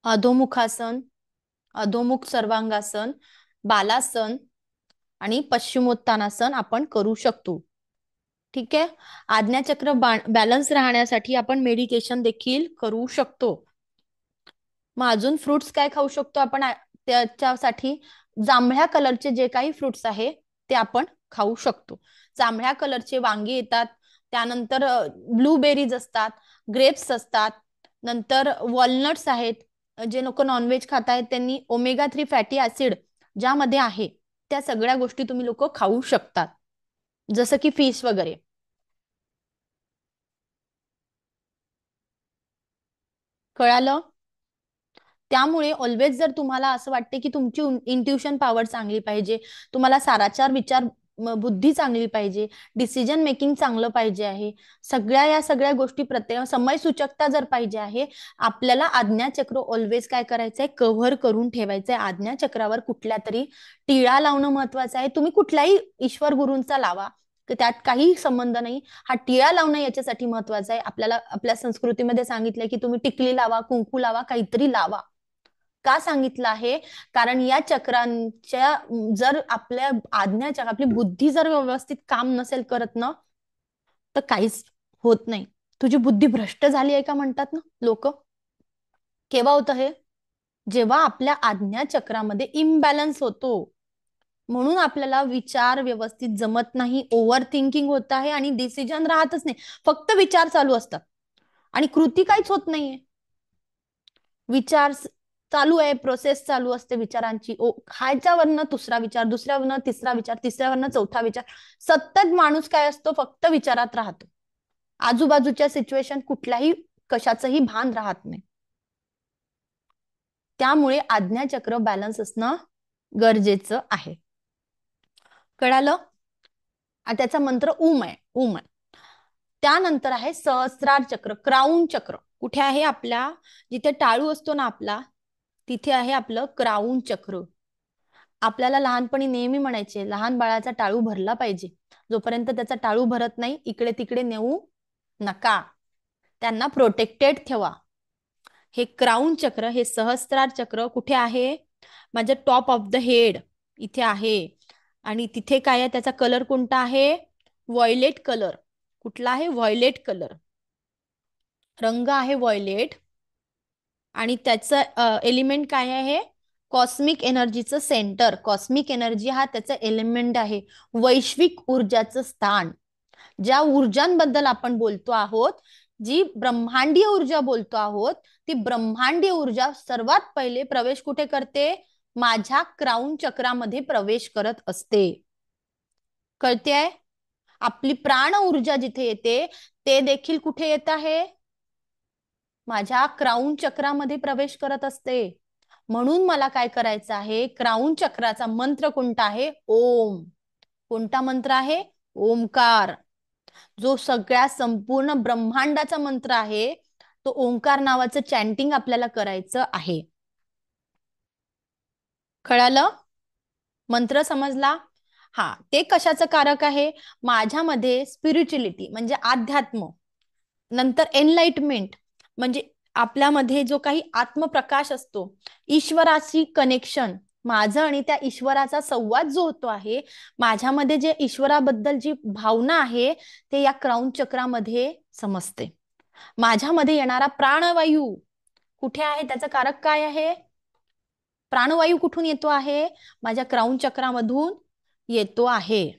अधोमुखासन, अधोमुख सर्वांगासन, बालासन आणि पश्चिमोत्तानासन आपण करू शकतो. ठीक आहे. आज्ञाचक्र बॅलन्स राहण्यासाठी आपण मेडिटेशन देखील करू शकतो. मग अजून फ्रुट्स काय खाऊ शकतो आपण, त्याच्यासाठी जांभळ्या कलरचे जे काही फ्रुट्स आहे ते आपण खाऊ शकतो. जांभळ्या कलरचे वांगी येतात, त्यानंतर ब्लूबेरीज असतात, ग्रेप्स असतात, नंतर वॉलनट्स आहेत. जे लोक नॉनव्हेज खात आहेत त्यांनी ओमेगा 3 फॅटी ऍसिड ज्यामध्ये आहे, त्या सगळ्या गोष्टी तुम्ही लोक खाऊ शकतात, जसं की फिश वगैरे. कळालं. त्यामुळे ऑलवेज जर तुम्हाला असं वाटते की तुमची इंट्युशन पॉवर चांगली पाहिजे, तुम्हाला साराचार विचार बुद्धी चांगली पाहिजे, डिसिजन मेकिंग चांगलं पाहिजे आहे, या सगळ्या गोष्टी प्रत्येक समय सूचकता जर पाहिजे आहे, आपल्याला आज्ञाचक्र ऑलवेज काय करायचंय, कव्हर करून ठेवायचंय. आज्ञाचक्रावर कुठल्या तरी टिळा लावणं महत्वाचं आहे. तुम्ही कुठल्याही ईश्वर गुरूंचा लावा, त्यात काही संबंध नाही, हा टिळा लावणं याच्यासाठी महत्वाचं आहे. आपल्याला आपल्या संस्कृतीमध्ये सांगितलंय की तुम्ही टिकली लावा, कुंकू लावा, काहीतरी लावा. का सांगितलं आहे, कारण या चक्रांच्या जर आपल्या आपली बुद्धी जर व्यवस्थित काम नसेल करत ना, तर काहीच होत नाही. तुझी बुद्धी भ्रष्ट झाली आहे का म्हणतात ना लोक. केव्हा होतं हे, जेव्हा आपल्या आज्ञा चक्रामध्ये इम्बॅलन्स होतो, म्हणून आपल्याला विचार व्यवस्थित जमत नाही, ओव्हर थिंकिंग होत आहे आणि डिसिजन राहतच नाही, फक्त विचार चालू असतात. आणि कृती काहीच होत नाहीये. विचार चालू आहे, प्रोसेस चालू असते विचारांची. ह्याच्यावरनं दुसरा विचार, दुसऱ्यावरनं तिसरा विचार, तिसऱ्यावरनं चौथा विचार. सतत माणूस काय असतो, फक्त विचारात राहतो. आजूबाजूच्या सिच्युएशन कुठल्याही कशाचंही भान राहत नाही. त्यामुळे आज्ञाचक्र बॅलन्स असणं गरजेचं आहे. कळालं? त्याचा मंत्र उम आहे, उम आहे. त्यानंतर आहे सहस्रार चक्र, क्राऊन चक्र. कुठे आहे? आपल्या जिथे टाळू असतो ना आपला, तिथे आहे आपलं क्राऊन चक्र. आपल्याला लहानपणी नेहमी म्हणायचे, लहान बाळाचा टाळू भरला पाहिजे. जोपर्यंत त्याचा टाळू भरत नाही, इकडे तिकडे नेऊ नका, त्यांना प्रोटेक्टेड ठेवा. हे क्राऊन चक्र, हे सहस्त्रार चक्र कुठे आहे? माझ्या टॉप ऑफ द हेड इथे आहे. आणि तिथे काय आहे? त्याचा कलर कोणता आहे? Violet colour. कुठला आहे? व्हायलेट कलर रंग आहे, व्हायलेट. आणि त्याचं एलिमेंट काय आहे? कॉस्मिक एनर्जीचं सेंटर. कॉस्मिक एनर्जी हा त्याचा एलिमेंट आहे. वैश्विक ऊर्जाचं स्थान. ज्या ऊर्जांबद्दल आपण बोलतो आहोत, जी ब्रह्मांडीय ऊर्जा बोलतो आहोत, ती ब्रह्मांडीय ऊर्जा सर्वात पहिले प्रवेश कुठे करते? माझ्या क्राऊन चक्रामध्ये प्रवेश करत असते. कळतेय? आपली प्राण ऊर्जा जिथे येते, ते देखील कुठे येत आहे? माझ्या क्राऊन चक्रामध्ये प्रवेश करत असते. म्हणून मला काय करायचं आहे? क्राऊन चक्राचा मंत्र कोणता आहे? ओम. कोणता मंत्र आहे? ओमकार. जो सगळ्या संपूर्ण ब्रह्मांडाचा मंत्र आहे, तो ओंकार नावाचं चॅन्टिंग आपल्याला करायचं आहे. कळालं? मंत्र समजला? हा. ते कशाचं कारक आहे? माझ्यामध्ये स्पिरिच्युअलिटी म्हणजे अध्यात्म, नंतर एनलाइटमेंट म्हणजे आपल्यामध्ये जो काही आत्मप्रकाश असतो, ईश्वराशी कनेक्शन, माझं आणि त्या ईश्वराचा संवाद जो होतो आहे, माझ्यामध्ये जे ईश्वराबद्दल जी भावना आहे, ते या क्राऊन चक्रामध्ये समजते. माझ्यामध्ये येणारा प्राणवायू कुठे आहे? त्याचं कारक काय आहे? प्राणवायू कुठून येतो आहे? माझ्या क्राऊन चक्रामधून येतो आहे.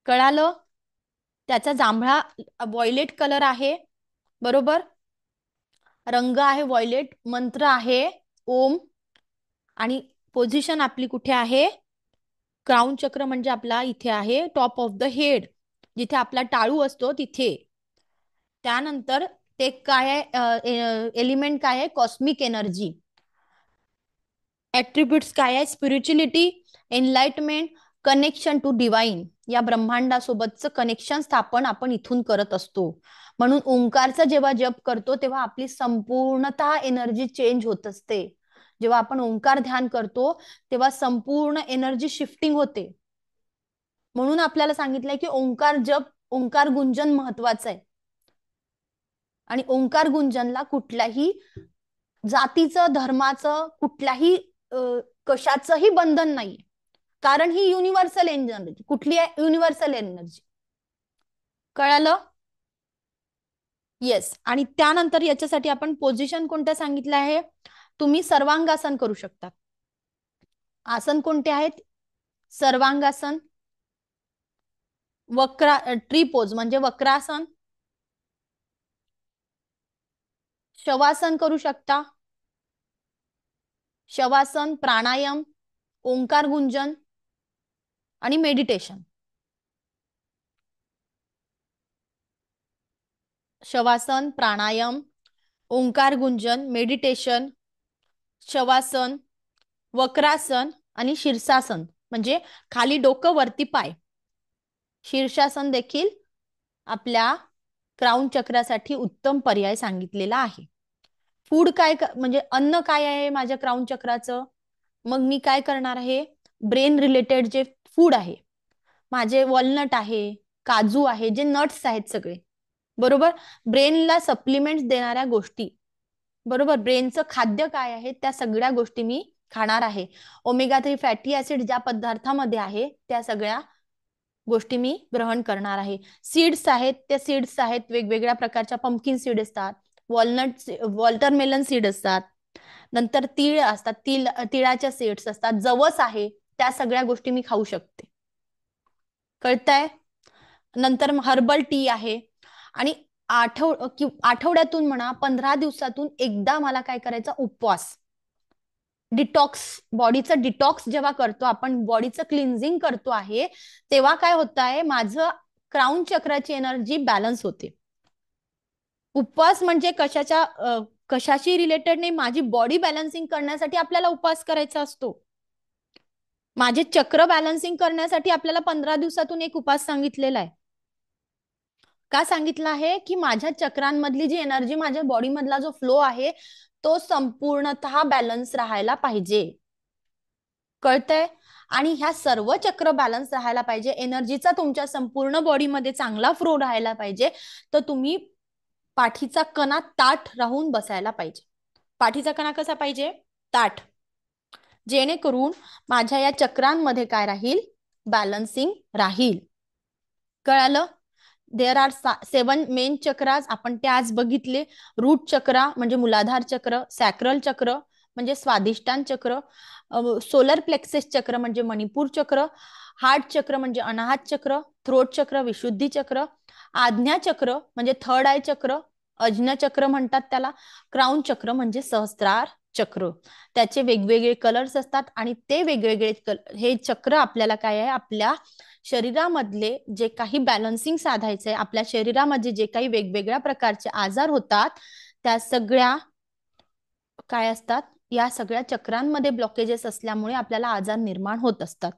कळालं? त्याचा जांभळा व्हायलेट कलर आहे, बरोबर? रंग आहे व्हायलेट, मंत्र आहे ओम. आणि पोझिशन आपली कुठे आहे? क्राऊन चक्र म्हणजे आपला इथे आहे, टॉप ऑफ द हेड, जिथे आपला टाळू असतो तिथे. त्यानंतर ते काय आहे? एलिमेंट काय आहे? Cosmic energy. ऍट्रिब्यूट्स काय आहे? Spirituality, enlightenment, connection to divine. या ब्रह्मांडासोबतचं कनेक्शन स्थापन आपण इथून करत असतो. म्हणून ओंकारचा जेव्हा जप करतो, तेव्हा आपली संपूर्णतः एनर्जी चेंज होत असते. जेव्हा आपण ओंकार ध्यान करतो, तेव्हा संपूर्ण एनर्जी शिफ्टिंग होते. म्हणून आपल्याला सांगितलंय की ओंकार जप, ओंकार गुंजन महत्वाचं आहे. आणि ओंकार गुंजनला कुठल्याही जातीचं, धर्माचं, कुठल्याही कशाचंही बंधन नाही, कारण ही युनिव्हर्सल एनर्जी. कुठली आहे? Universal energy. कळालं? येस. आणि त्यानंतर याच्यासाठी आपण पोझिशन कोणतं सांगितलं आहे? तुम्ही सर्वांगासन करू शकता. आसन कोणते आहेत? सर्वांगासन, वक्रा ट्री पोज म्हणजे वक्रासन, शवासन करू शकता, शवासन, प्राणायाम, ओंकार गुंजन आणि मेडिटेशन. शवासन, प्राणायाम, ओंकार गुंजन, मेडिटेशन, शवासन, वक्रासन आणि शीर्षासन म्हणजे खाली डोकं वरती पाय. शीर्षासन देखील आपल्या क्राऊन चक्रासाठी उत्तम पर्याय सांगितलेला आहे. फूड काय म्हणजे अन्न काय आहे माझ्या क्राऊन चक्राचं? मग मी काय करणार आहे? ब्रेन रिलेटेड जे फूड आहे, माझे वॉलनट आहे, काजू आहे, जे नट्स आहेत सगळे, बरोबर? ब्रेनला सप्लिमेंट्स देणाऱ्या गोष्टी, बरोबर? ब्रेनचं खाद्य काय आहे, त्या सगळ्या गोष्टी मी खाणार आहे. ओमेगा 3 फॅटी ऍसिड ज्या पदार्थामध्ये आहे, त्या सगळ्या गोष्टी मी ग्रहण करणार आहे. सीड्स आहेत, त्या सीड्स आहेत वेगवेगळ्या प्रकारच्या. पंपकिन सीड असतात, वॉलनट, वॉटरमेलन सीड असतात, नंतर तीळ असतात, तिळाच्या सीड्स असतात, जवस आहे, त्या सगळ्या गोष्टी मी खाऊ शकते. कळतंय? नंतर हर्बल टी आहे. आणि आठवड्यातून म्हणा 15 दिवसातून एकदा मला काय करायचा, उपवास. डिटॉक्स, बॉडीचं डिटॉक्स जेव्हा करतो आपण, बॉडीचं क्लिन्झिंग करतो आहे, तेव्हा काय होत आहे, माझं क्राऊन चक्राची एनर्जी बॅलन्स होते. उपवास म्हणजे कशाशी रिलेटेड नाही, माझी बॉडी बॅलन्सिंग करण्यासाठी आपल्याला उपवास करायचा असतो. माझे चक्र बॅलन्सिंग करण्यासाठी आपल्याला 15 दिवसातून एक उपवास सांगितलेला आहे. का सांगितलं आहे, की माझ्या चक्रांमधली जी एनर्जी, माझ्या बॉडी मधला जो फ्लो आहे, तो संपूर्णतः बॅलन्स राहायला पाहिजे. कळतंय? आणि ह्या सर्व चक्र बॅलन्स राहायला पाहिजे, एनर्जीचा तुमच्या संपूर्ण बॉडीमध्ये चांगला फ्लो राहायला पाहिजे, तर तुम्ही पाठीचा कणा ताठ राहून बसायला पाहिजे. पाठीचा कणा कसा पाहिजे, ताठ, जेणेकरून माझ्या या चक्रांमध्ये काय राहील, बॅलन्सिंग राहील. कळालं? देअर आर 7 मेन चक्रास, आपण ते आज बघितले. रूट चक्र म्हणजे मूलाधार चक्र, सॅक्रल चक्र म्हणजे स्वादिष्टान चक्र, सोलर प्लेक्सेस चक्र म्हणजे मणिपूर चक्र, हार्ट चक्र म्हणजे अनाहत चक्र, थ्रोट चक्र विशुद्धी चक्र, आज्ञा चक्र म्हणजे थर्ड आय चक्र, अज्ञा चक्र म्हणतात त्याला, क्राऊन चक्र म्हणजे सहस्त्रार चक्र. त्याचे वेगवेगळे कलर्स असतात आणि ते वेगवेगळे हे चक्र आपल्याला काय आहे, आपल्या शरीरामधले जे काही बॅलन्सिंग साधायचं आहे, आपल्या शरीरामध्ये जे काही वेगवेगळ्या प्रकारचे आजार होतात, त्या सगळ्या काय असतात, या सगळ्या चक्रांमध्ये ब्लॉकेजेस असल्यामुळे आपल्याला आजार निर्माण होत असतात.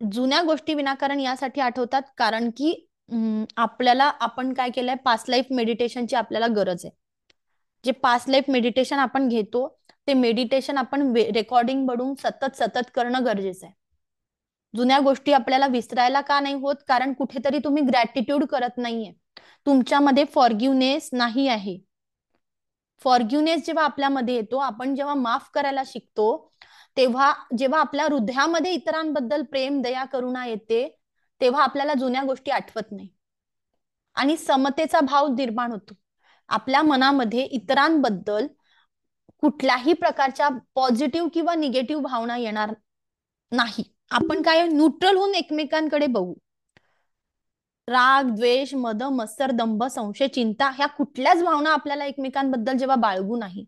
जुन्या गोष्टी विनाकारण यासाठी आठवतात कारण की आपल्याला, आपण काय केलंय, पास्ट लाईफ मेडिटेशनची आपल्याला गरज आहे. जे पास्ट लाईफ मेडिटेशन आपण घेतो, ते मेडिटेशन आपण रेकॉर्डिंग बनवून सतत सतत करणं गरजेचं आहे. जुन्या गोष्टी आपल्याला विसरायला का नाही होत, कारण कुठेतरी तुम्ही ग्रॅटिट्यूड करत नाहीये, तुमच्यामध्ये फॉरगिवनेस नाही आहे. फॉरगिवनेस जेव्हा आपल्यामध्ये येतो, आपण जेव्हा माफ करायला शिकतो, तेव्हा जेव्हा आपल्या हृदयामध्ये इतरांबद्दल प्रेम, दया, करुणा येते, तेव्हा आपल्याला जुन्या गोष्टी आठवत नाही आणि समतेचा भाव निर्माण होतो. आपल्या मनामध्ये इतरांबद्दल कुठल्याही प्रकारच्या पॉझिटिव्ह किंवा निगेटिव्ह भावना येणार नाही. आपण काय न्यूट्रल होऊन एकमेकांकडे बघू. राग, द्वेष, मद, मत्सर, दंभ, संशय, चिंता, ह्या कुठल्याच भावना आपल्याला एकमेकांबद्दल जेव्हा बाळगू नाही,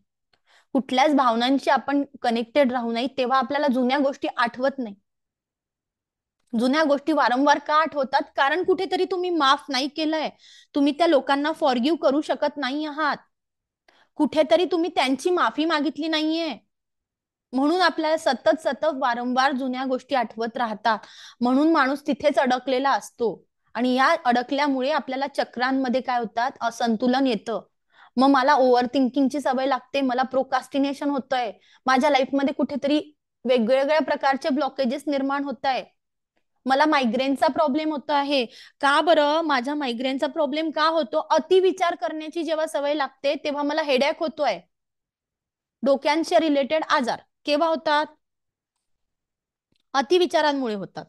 कुठल्याच भावनांशी आपण कनेक्टेड राहू नाही, तेव्हा आपल्याला जुन्या गोष्टी आठवत नाही. जुन्या गोष्टी वारंवार का आठवतात, कारण कुठेतरी तुम्ही माफ नाही केलंय, तुम्ही त्या लोकांना फॉरगिव्ह करू शकत नाही आहात, कुठेतरी तुम्ही त्यांची माफी मागितली नाहीये, म्हणून आपल्याला सतत सतत वारंवार जुन्या गोष्टी आठवत राहतात. म्हणून माणूस तिथेच अडकलेला असतो आणि या अडकल्यामुळे आपल्याला चक्रांमध्ये काय होतात, असंतुलन येतं. मग मला ओव्हर थिंकिंगची सवय लागते, मला प्रोकास्टिनेशन होतंय, माझ्या लाईफमध्ये कुठेतरी वेगवेगळ्या प्रकारचे ब्लॉकेजेस निर्माण होत आहे, मला मायग्रेनचा प्रॉब्लेम होतो आहे. का बरं, माझा मायग्रेनचा प्रॉब्लेम का होतो, अति विचार करण्याची जेव्हा सवय लागते, तेव्हा मला हेडॅक होतोय. डोक्यांचे रिलेटेड आजार केव्हा होतात, अतिविचारांमुळे होतात.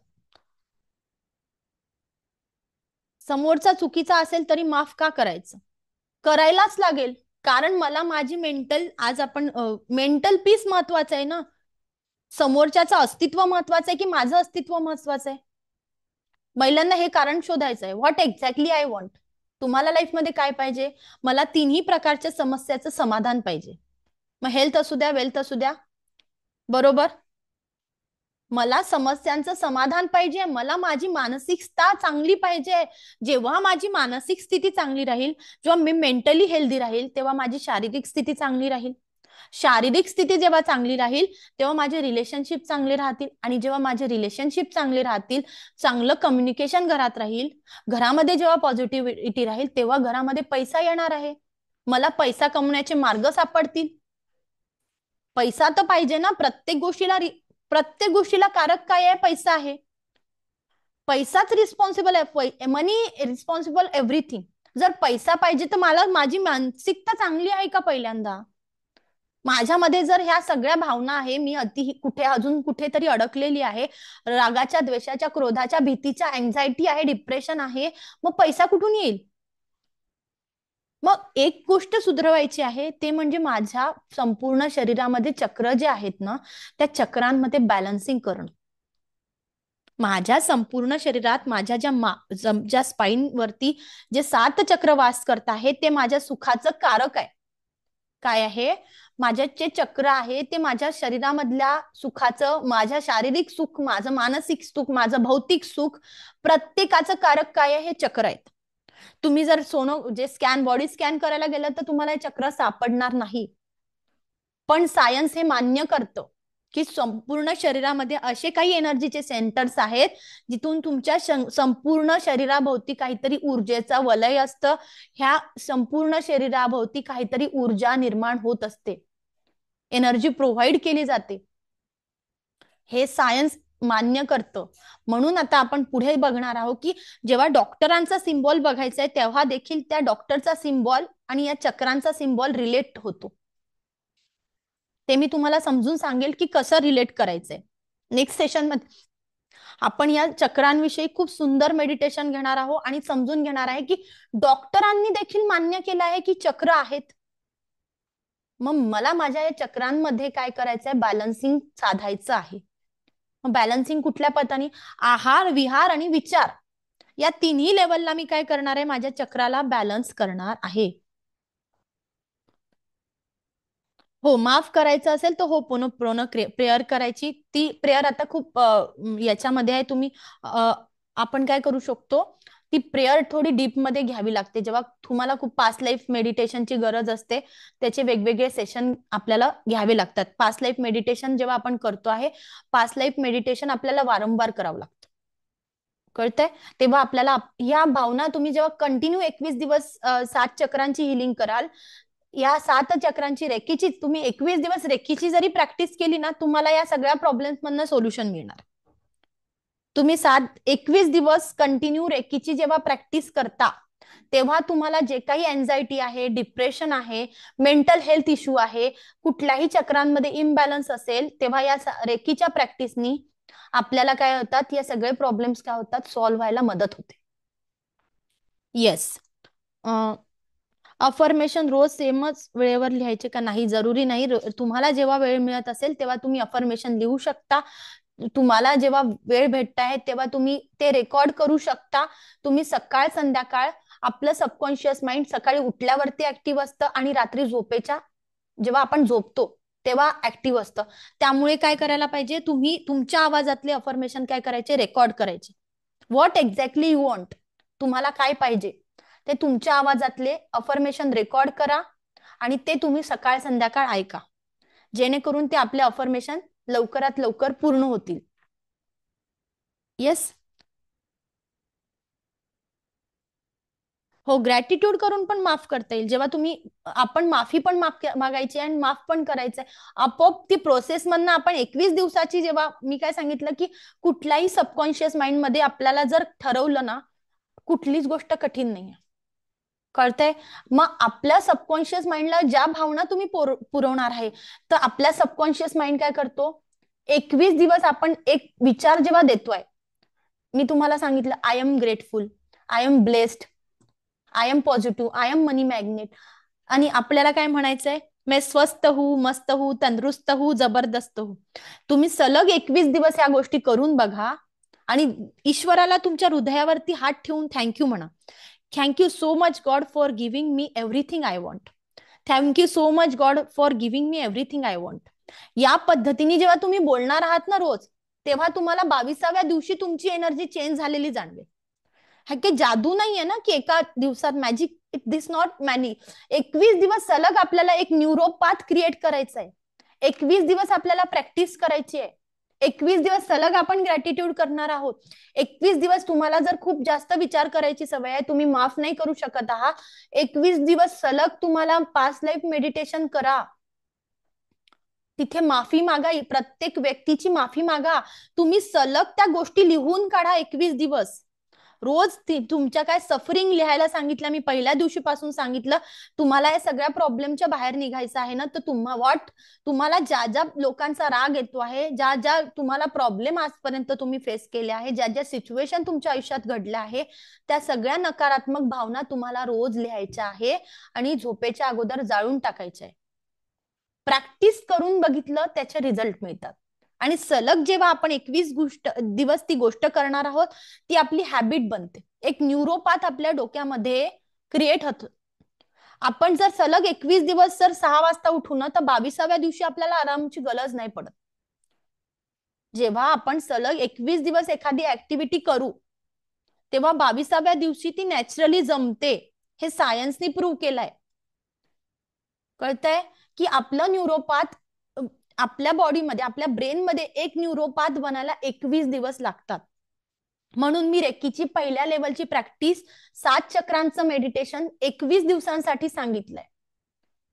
समोरचा चुकीचा असेल तरी माफ का करायचं, करायलाच लागेल, कारण मला माझी मेंटल, आज आपण मेंटल पीस महत्वाचं आहे ना, समोरच्याचं अस्तित्व महत्वाचं आहे की माझं अस्तित्व महत्वाचं आहे. महिलांना हे कारण शोधायचं आहे, व्हॉट एक्झॅक्टली आय वॉन्ट. तुम्हाला लाईफमध्ये काय पाहिजे, मला तिन्ही प्रकारच्या समस्याचं समाधान पाहिजे, मग हेल्थ असू द्या, वेल्थ असू द्या, बरोबर. मला समस्यांचं समाधान पाहिजे, मला माझी मानसिकता चांगली पाहिजे. जेव्हा माझी मानसिक स्थिती चांगली राहील, जेव्हा मी मेंटली हेल्दी राहील, तेव्हा माझी शारीरिक स्थिती चांगली राहील. शारीरिक स्थिती जेव्हा चांगली राहील, तेव्हा माझे रिलेशनशिप चांगले राहतील आणि जेव्हा माझे रिलेशनशिप चांगले राहतील, चांगलं कम्युनिकेशन घरात राहील, घरामध्ये जेव्हा पॉझिटिव्हिटी राहील, तेव्हा घरामध्ये पैसा येणार आहे, मला पैसा कमवण्याचे मार्ग सापडतील. पैसा तर पाहिजे ना, प्रत्येक गोष्टीला कारक काय आहे, पैसा आहे. पैसाच रिस्पॉन्सिबल आहे, मनी रिस्पॉन्सिबल एव्हरीथिंग. जर पैसा पाहिजे तर मला माझी मानसिकता चांगली आहे का, पहिल्यांदा माझ्यामध्ये जर ह्या सगळ्या भावना आहे, मी कुठे अजून कुठेतरी अडकलेली आहे, रागाच्या, द्वेषाच्या, क्रोधाच्या, भीतीच्या, अँझायटी आहे, डिप्रेशन आहे, मग पैसा कुठून येईल. मग एक गोष्ट सुधरवायची आहे, ते म्हणजे माझ्या संपूर्ण शरीरामध्ये चक्र जे आहेत ना, त्या चक्रांमध्ये बॅलन्सिंग करणं. माझ्या संपूर्ण शरीरात माझ्या ज्या स्पाईन वरती जे 7 चक्र वास करत आहेत ते माझ्या सुखाचं कारक आहे. काय आहे? माझ्या जे चक्र आहे ते माझ्या शरीरामधल्या सुखाचं, माझ्या शारीरिक सुख, माझं मानसिक सुख, माझं भौतिक सुख, प्रत्येकाचं कारक काय आहे? हे चक्र आहेत. तुम्ही जर जे बॉडी स्कॅन करायला गेलं तर तुम्हाला हे चक्र सापडणार नाही. पण सायन्स हे मान्य करतं की संपूर्ण शरीरामध्ये असे काही एनर्जीचे सेंटर्स आहेत जिथून तुमच्या संपूर्ण शरीराभोवती काहीतरी ऊर्जेचा वलय असतं. ह्या संपूर्ण शरीराभोवती काहीतरी ऊर्जा निर्माण होत असते, एनर्जी प्रोव्हाइड केली जाते. हे सायन्स मान्य करतं. म्हणून आता आपण पुढे बघणार आहोत की जेव्हा डॉक्टरांचा सिम्बॉल बघायचा आहे तेव्हा देखील त्या डॉक्टरचा सिम्बॉल आणि या चक्रांचा सिम्बॉल रिलेट होतो. ते मी तुम्हाला समजून सांगेल की कसं रिलेट करायचंय. नेक्स्ट सेशन मध्ये आपण या चक्रांविषयी खूप सुंदर मेडिटेशन घेणार आहोत आणि समजून घेणार आहे की डॉक्टरांनी देखील मान्य केलं आहे की चक्र आहेत. मग मला माझ्या या चक्रांमध्ये काय करायचंय? बॅलन्सिंग साधायचं आहे. मग बॅलन्सिंग कुठल्या पद्धतीने? आहार, विहार आणि विचार या तिन्ही लेवलला मी काय करणार आहे? माझ्या चक्राला बॅलन्स करणार आहे. हो, माफ करायचं असेल तर हो पूर्ण प्रेयर करायची. ती प्रेयर आता खूप याच्यामध्ये आहे. तुम्ही आपण काय करू शकतो? ती प्रेयर थोडी डीप मध्ये घ्यावी लागते. जेव्हा तुम्हाला खूप पास्ट लाईफ मेडिटेशनची गरज असते त्याचे वेगवेगळे सेशन आपल्याला घ्यावे लागतात. पास्ट लाईफ मेडिटेशन जेव्हा आपण करतो आहे, पास्ट लाईफ मेडिटेशन आपल्याला वारंवार करावं लागतं. कळतंय? तेव्हा आपल्याला या भावना तुम्ही जेव्हा कंटिन्यू 21 दिवस 7 चक्रांची हिलिंग कराल, या 7 चक्रांची रेकीची तुम्ही 21 दिवस रेकीची जरी प्रॅक्टिस केली ना, तुम्हाला या सगळ्या प्रॉब्लेम्स मधनं सोल्युशन मिळणार. तुम्ही 21 दिवस कंटिन्यू रेकीची जेव्हा प्रॅक्टिस करता तेव्हा तुम्हाला जे काही एन्झायटी आहे, डिप्रेशन आहे, मेंटल हेल्थ इश्यू आहे, कुठल्याही चक्रांमध्ये इम्बॅलन्स असेल, तेव्हा या रेकीच्या प्रॅक्टिसनी आपल्याला काय होतात? या सगळे प्रॉब्लेम्स काय होतात? सॉल्व्ह व्हायला मदत होते. येस. अफर्मेशन रोज सेमच वेळेवर लिहायचे का? नाही, जरुरी नाही. तुम्हाला जेव्हा वेळ मिळत असेल तेव्हा तुम्ही अफर्मेशन लिहू शकता. तुम्हाला जेव्हा वेळ भेटत आहे तेव्हा तुम्ही ते रेकॉर्ड करू शकता. तुम्ही सकाळ संध्याकाळ, आपलं सबकॉन्शियस माइंड सकाळी उठल्यावरती ऍक्टिव्ह असतं आणि रात्री झोपेच्या जेव्हा आपण झोपतो तेव्हा ऍक्टिव्ह असतं. त्यामुळे काय करायला पाहिजे? तुम्ही तुमच्या आवाजातले अफर्मेशन काय करायचे? रेकॉर्ड करायचे. व्हॉट एक्झॅक्टली यू वॉन्ट, तुम्हाला काय पाहिजे ते तुमच्या आवाजातले अफर्मेशन रेकॉर्ड करा आणि ते तुम्ही सकाळ संध्याकाळ ऐका, जेणेकरून ते आपले अफर्मेशन लवकरात लवकर पूर्ण होतील. येस. हो, ग्रॅटिट्यूड करून पण माफ करता येईल. जेव्हा तुम्ही आपण माफी पण मागायची आणि माफ पण करायचंय, आपोआप ती प्रोसेस मधनं आपण 21 दिवसाची, जेव्हा मी काय सांगितलं की कुठल्याही सबकॉन्शियस माइंड मध्ये आपल्याला जर ठरवलं ना, कुठलीच गोष्ट कठीण नाहीये. कळतंय? मग आपल्या सबकॉन्शियस माइंडला ज्या भावना तुम्ही पुरवणार आहे, तर आपल्या सबकॉन्शियस माइंड काय करतो? 21 दिवस आपण एक विचार जेव्हा देतोय, मी तुम्हाला सांगितलं I am grateful, I am blessed, I am positive, I am money magnet, आणि आपल्याला काय म्हणायचंय? मैं स्वस्थ हूं, मस्त हूं, तंदुरुस्त हूं, जबरदस्त हूं. तुम्ही सलग 21 दिवस या गोष्टी करून बघा आणि ईश्वराला तुमच्या हृदयावरती हात ठेवून थँक्यू म्हणा. Thank you so much God for giving me everything I want. Thank you so much God for giving me everything I want. या पद्धतीने जेव्हा तुम्ही बोलणार आहात ना रोज, तेव्हा तुम्हाला 22व्या दिवशी तुमची एनर्जी चेंज झालेली जाणवेल. हा काही जादू नाहीये ना की एका दिवसात magic, it this not many. 21 दिवस सलग आपल्याला एक न्यूरो पाथ क्रिएट करायचा आहे. 21 दिवस आपल्याला प्रॅक्टिस करायची आहे. 21 दिवस सलग आपण ग्रॅटिट्यूड करणार आहोत. 21 दिवस तुम्हाला जर खूप जास्त विचार करायची सवय आहे, तुम्ही माफ नाही करू शकत आहात, 21 दिवस सलग तुम्हाला पास्ट लाईफ मेडिटेशन करा. तिथे माफी मागा, प्रत्येक व्यक्तीची माफी मागा. तुम्ही सलग त्या गोष्टी लिहून काढा 21 दिवस. रोज तुमच्या काय सफरिंग लिहायला सांगितलं, मी पहिल्या दिवशीपासून सांगितलं. तुम्हाला या सगळ्या प्रॉब्लेमच्या बाहेर निघायचं आहे ना, तर तुम्हाला ज्या ज्या लोकांचा राग येतो आहे, ज्या ज्या तुम्हाला प्रॉब्लेम आजपर्यंत तुम्ही फेस केले आहे, ज्या ज्या सिच्युएशन तुमच्या आयुष्यात घडल्या आहे, त्या सगळ्या नकारात्मक भावना तुम्हाला रोज लिहायच्या आहे आणि झोपेच्या अगोदर जाळून टाकायच्या आहे. प्रॅक्टिस करून बघितलं, त्याचे रिझल्ट मिळतात. आणि सलग जेव्हा आपण 21 दिवस ती गोष्ट करणार आहोत, ती आपली हॅबिट बनते, एक न्यूरोपाथ आपल्या डोक्यामध्ये क्रिएट होतो. आपण जर सलग 21 दिवस जर 6 वाजता उठू ना, तर 22व्या दिवशी आपल्याला आरामची गरज नाही पडत. जेव्हा आपण सलग 21 दिवस एखादी ऍक्टिव्हिटी करू, तेव्हा 22व्या दिवशी ती नॅचरली जमते. हे सायन्सनी प्रूव्ह केलंय. कळतंय की आपलं न्यूरोपाथ आपल्या बॉडीमध्ये, आपल्या ब्रेनमध्ये एक न्यूरोपाथ बनायला 21 दिवस लागतात. म्हणून मी रेकीची पहिल्या लेवलची प्रॅक्टिस 7 चक्रांचं मेडिटेशन 21 दिवसांसाठी सांगितलंय.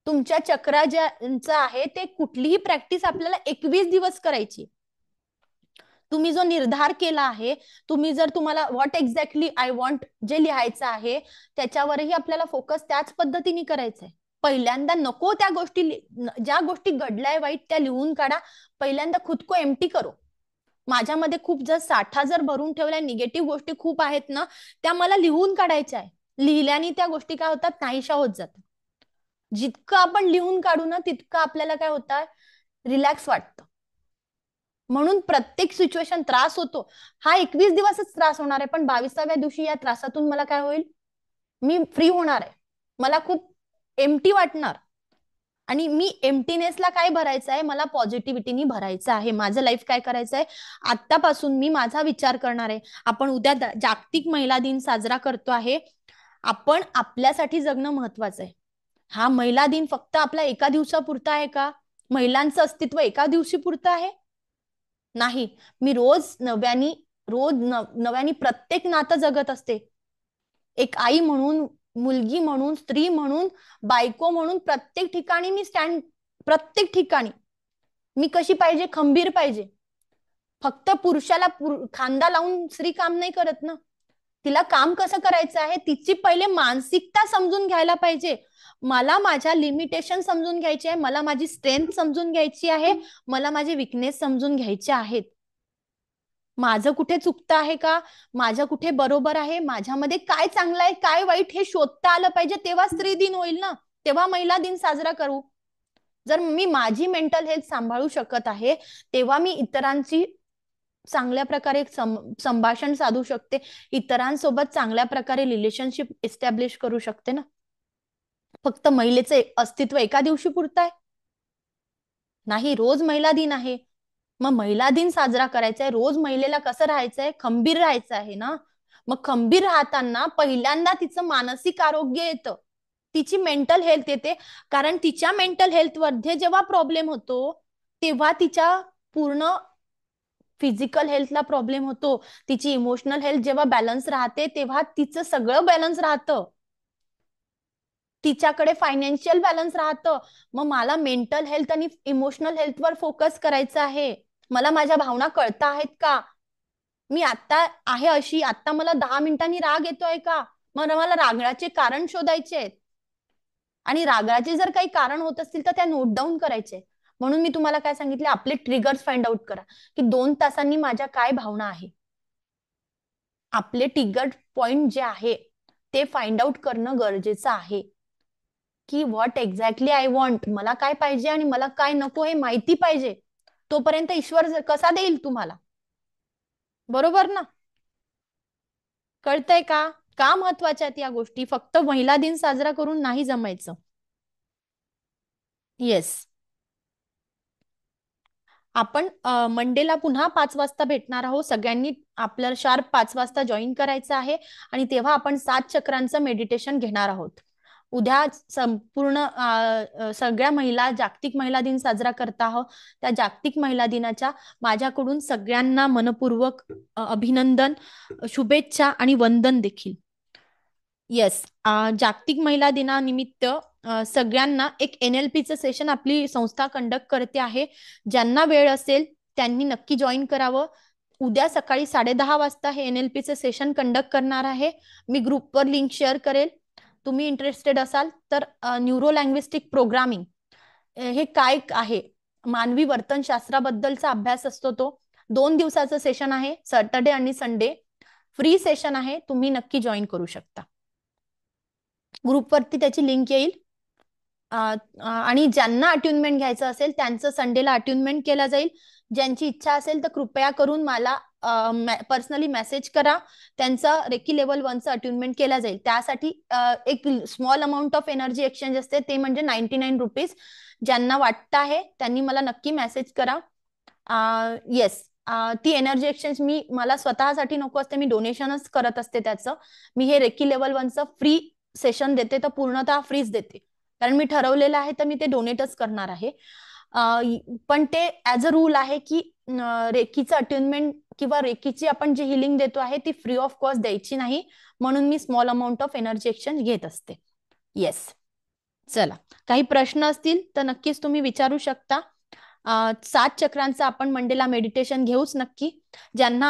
तुमच्या चक्रा ज्यांचं आहे ते कुठलीही प्रॅक्टिस आपल्याला 21 दिवस करायची. तुम्ही जो निर्धार केला आहे, तुम्ही जर तुम्हाला व्हॉट एक्झॅक्टली आय वॉन्ट जे लिहायचं आहे, त्याच्यावरही आपल्याला फोकस त्याच पद्धतीने करायचंय. पहिल्यांदा नको त्या गोष्टी, ज्या गोष्टी घडल्याय वाईट त्या लिहून काढा. पहिल्यांदा खुद को एम्प्टी करो. माझ्यामध्ये खूप जर साठा जर भरून ठेवलाय, निगेटिव्ह गोष्टी खूप आहेत ना, त्या मला लिहून काढायच्या आहे. लिहिल्याने त्या गोष्टी काय होतात, नाहीशा होत जातात. जितकं आपण लिहून काढू ना, तितकं आपल्याला काय होतं, रिलॅक्स वाटतं. म्हणून प्रत्येक सिच्युएशन त्रास होतो, हा 21 दिवसच त्रास होणार आहे, पण 22व्या दिवशी या त्रासातून मला काय होईल, मी फ्री होणार आहे. मला खूप एम्प्टी वाटणार. आणि मी एम्प्टीनेसला काय भरायचं आहे, मला पॉझिटिव्हिटीनी भरायचं आहे. माझं लाईफ काय करायचं आहे, आतापासून मी माझा विचार करणार आहे. आपण उद्या जागतिक महिला दिन साजरा करतो आहे. आपण आपल्यासाठी जगणं महत्वाचं आहे. हा महिला दिन फक्त आपला एका दिवसापुरता आहे का? महिलांचं अस्तित्व एका दिवशी पुरतं आहे? नाही. मी रोज नव्यानी प्रत्येक नातं जगत असते. एक आई म्हणून, मुलगी म्हणून, स्त्री म्हणून, बायको म्हणून प्रत्येक ठिकाणी मी स्टँड, प्रत्येक ठिकाणी मी कशी पाहिजे, खंबीर पाहिजे. फक्त पुरुषाला खांदा लावून स्त्री काम नाही करत ना. तिला काम कसं करायचं आहे, तिची पहिले मानसिकता समजून घ्यायला पाहिजे. मला माझ्या लिमिटेशन समजून घ्यायचे आहे, मला माझी स्ट्रेंथ समजून घ्यायची आहे, मला माझे विकनेस समजून घ्यायचे आहेत. माझं कुठे चुकतं आहे का, माझं कुठे बरोबर आहे, माझ्यामध्ये काय चांगलं आहे, काय वाईट, हे शोधता आलं पाहिजे. तेव्हा स्त्री दिन होईल ना, तेव्हा महिला दिन साजरा करू. जर मी माझी मेंटल हेल्थ सांभाळू शकत आहे, तेव्हा मी इतरांची चांगल्या प्रकारे संभाषण साधू शकते, इतरांसोबत चांगल्या प्रकारे रिलेशनशिप एस्टॅब्लिश करू शकते ना. फक्त महिलेचं अस्तित्व एका दिवशी पुरतं आहे? नाही. रोज महिला दिन आहे. मग महिला दिन साजरा करायचा आहे, रोज महिलेला कसं राहायचंय, खंबीर राहायचं आहे ना. मग खंबीर राहताना पहिल्यांदा तिचं मानसिक आरोग्य येतं, तिची मेंटल हेल्थ येते. कारण तिच्या मेंटल हेल्थमध्ये जेव्हा प्रॉब्लेम होतो, तेव्हा तिच्या पूर्ण फिजिकल हेल्थला प्रॉब्लेम होतो. तिची इमोशनल हेल्थ जेव्हा बॅलन्स राहते, तेव्हा तिचं सगळं बॅलन्स राहतं. तिच्याकडे फायनान्शियल बॅलन्स राहतं. मग मला मेंटल हेल्थ आणि इमोशनल हेल्थवर फोकस करायचं आहे. मला माझ्या भावना कळता आहेत का, मी आता आहे अशी, आता मला 10 मिनिटांनी राग येतोय का, मग मला रागाचे कारण शोधायचे आहेत. आणि रागाचे जर काही कारण होत असतील तर त्या नोट डाऊन करायचे. म्हणून मी तुम्हाला काय सांगितले, आपले ट्रिगर्स फाइंड आउट करा, की 2 तासांनी माझ्या काय भावना आहे. आपले ट्रिगर पॉइंट जे आहे ते फाइंड आउट करणं गरजेचं आहे. की व्हॉट एक्झॅक्टली आय वॉन्ट, मला काय पाहिजे आणि मला काय नको हे माहिती पाहिजे. तोपर्यंत ईश्वर कसा देईल तुम्हाला, बरोबर ना. कळतंय का, का महत्वाच्या आहेत या गोष्टी, फक्त महिला दिन साजरा करून नाही जमायचं. येस. आपण मंडेला पुन्हा 5 वाजता भेटणार आहोत. सगळ्यांनी आपल्याला शार्प 5 वाजता जॉईन करायचं आहे आणि तेव्हा आपण 7 चक्रांचं मेडिटेशन घेणार आहोत. उद्या संपूर्ण सगळ्या महिला जागतिक महिला दिन साजरा करत आहोत. त्या जागतिक महिला दिनाच्या माझ्याकडून सगळ्यांना मनपूर्वक अभिनंदन, शुभेच्छा आणि वंदन देखील. येस. जागतिक महिला दिनानिमित्त सगळ्यांना एक NLPचं सेशन आपली संस्था कंडक्ट करते आहे. ज्यांना वेळ असेल त्यांनी नक्की जॉईन करावं. उद्या सकाळी 10:30 वाजता हे NLPचं सेशन कंडक्ट करणार आहे. मी ग्रुपवर लिंक शेअर करेल. तुम्ही इंटरेस्टेड असाल तर न्यूरो लँग्विस्टिक प्रोग्रामिंग हे काय आहे, मानवी वर्तनशास्त्राबद्दलचा अभ्यास असतो तो. 2 दिवसाचं सेशन आहे, सॅटर्डे आणि संडे. फ्री सेशन आहे, तुम्ही नक्की जॉईन करू शकता. ग्रुपवरती त्याची लिंक येईल. आणि ज्यांना अट्युनमेंट घ्यायचं असेल त्यांचं संडेला अट्युनमेंट केला जाईल. ज्यांची इच्छा असेल तर कृपया करून मला पर्सनली मेसेज करा. त्यांचं रेकी लेवल 1चं अट्युनमेंट केला जाईल. त्यासाठी एक small amount of energy exchange असते, ते म्हणजे 99 रुपीज. ज्यांना वाटतं आहे त्यांनी मला नक्की मेसेज करा. येस, ती एनर्जी एक्सचेंज मला स्वतःसाठी नको असते, मी डोनेशनच करत असते त्याचं. मी हे रेकी लेवल 1चं फ्री सेशन देते, तर पूर्णतः फ्रीच देते, कारण मी ठरवलेलं आहे तर मी ते डोनेटच करणार आहे. पण ते ऍज अ रूल आहे की रेकीचं अट्युनमेंट किंवा रेकीची आपण जी हिलिंग देतो आहे ती फ्री ऑफ कॉस्ट द्यायची नाही, म्हणून मी small amount of energy exchange घेत असते. येस, चला, काही प्रश्न असतील तर नक्कीच तुम्ही विचारू शकता. 7 चक्रांचं आपण मंडेला मेडिटेशन घेऊच नक्की. ज्यांना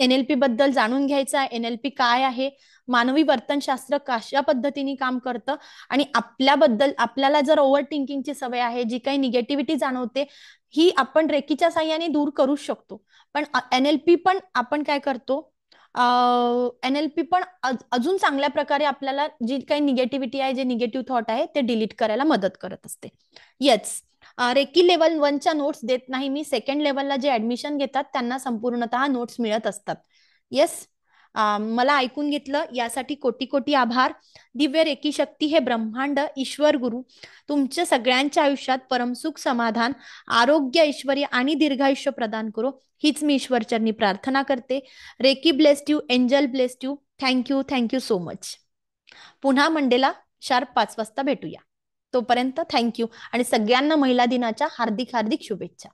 NLP बद्दल जाणून घ्यायचं आहे, NLP काय आहे, मानवी वर्तनशास्त्र कशा पद्धतीने काम करतं, आणि आपल्याबद्दल आपल्याला जर ओव्हर थिंकिंगची सवय आहे, जी काही निगेटिव्हिटी जाणवते, ही आपण रेकीच्या साह्याने दूर करू शकतो. पण NLP पण आपण काय करतो, NLP पण अजून चांगल्या प्रकारे आपल्याला जी काही निगेटिव्हिटी आहे, जे निगेटिव्ह थॉट आहे ते डिलीट करायला मदत करत असते. येस, रेकी लेवल 1च्या नोट्स देत नाही मी. सेकंड लेवलला जे ऍडमिशन घेतात त्यांना संपूर्णतः नोट्स मिळत असतात. येस, मला ऐकून घेतलं यासाठी कोटी कोटी आभार. दिव्य रेकी शक्ती हे ब्रह्मांड ईश्वर गुरु तुमच्या सगळ्यांच्या आयुष्यात परमसुख, समाधान, आरोग्य, ऐश्वर्य आणि दीर्घायुष्य प्रदान करो, हीच मी ईश्वरचरणी प्रार्थना करते. Reiki blessed you, angel blessed you. Thank you, thank you so much. पुन्हा मंडेला शार्प 5 वाजता भेटूया. तोपर्यंत थँक्यू, आणि सगळ्यांना महिला दिनाच्या हार्दिक हार्दिक शुभेच्छा.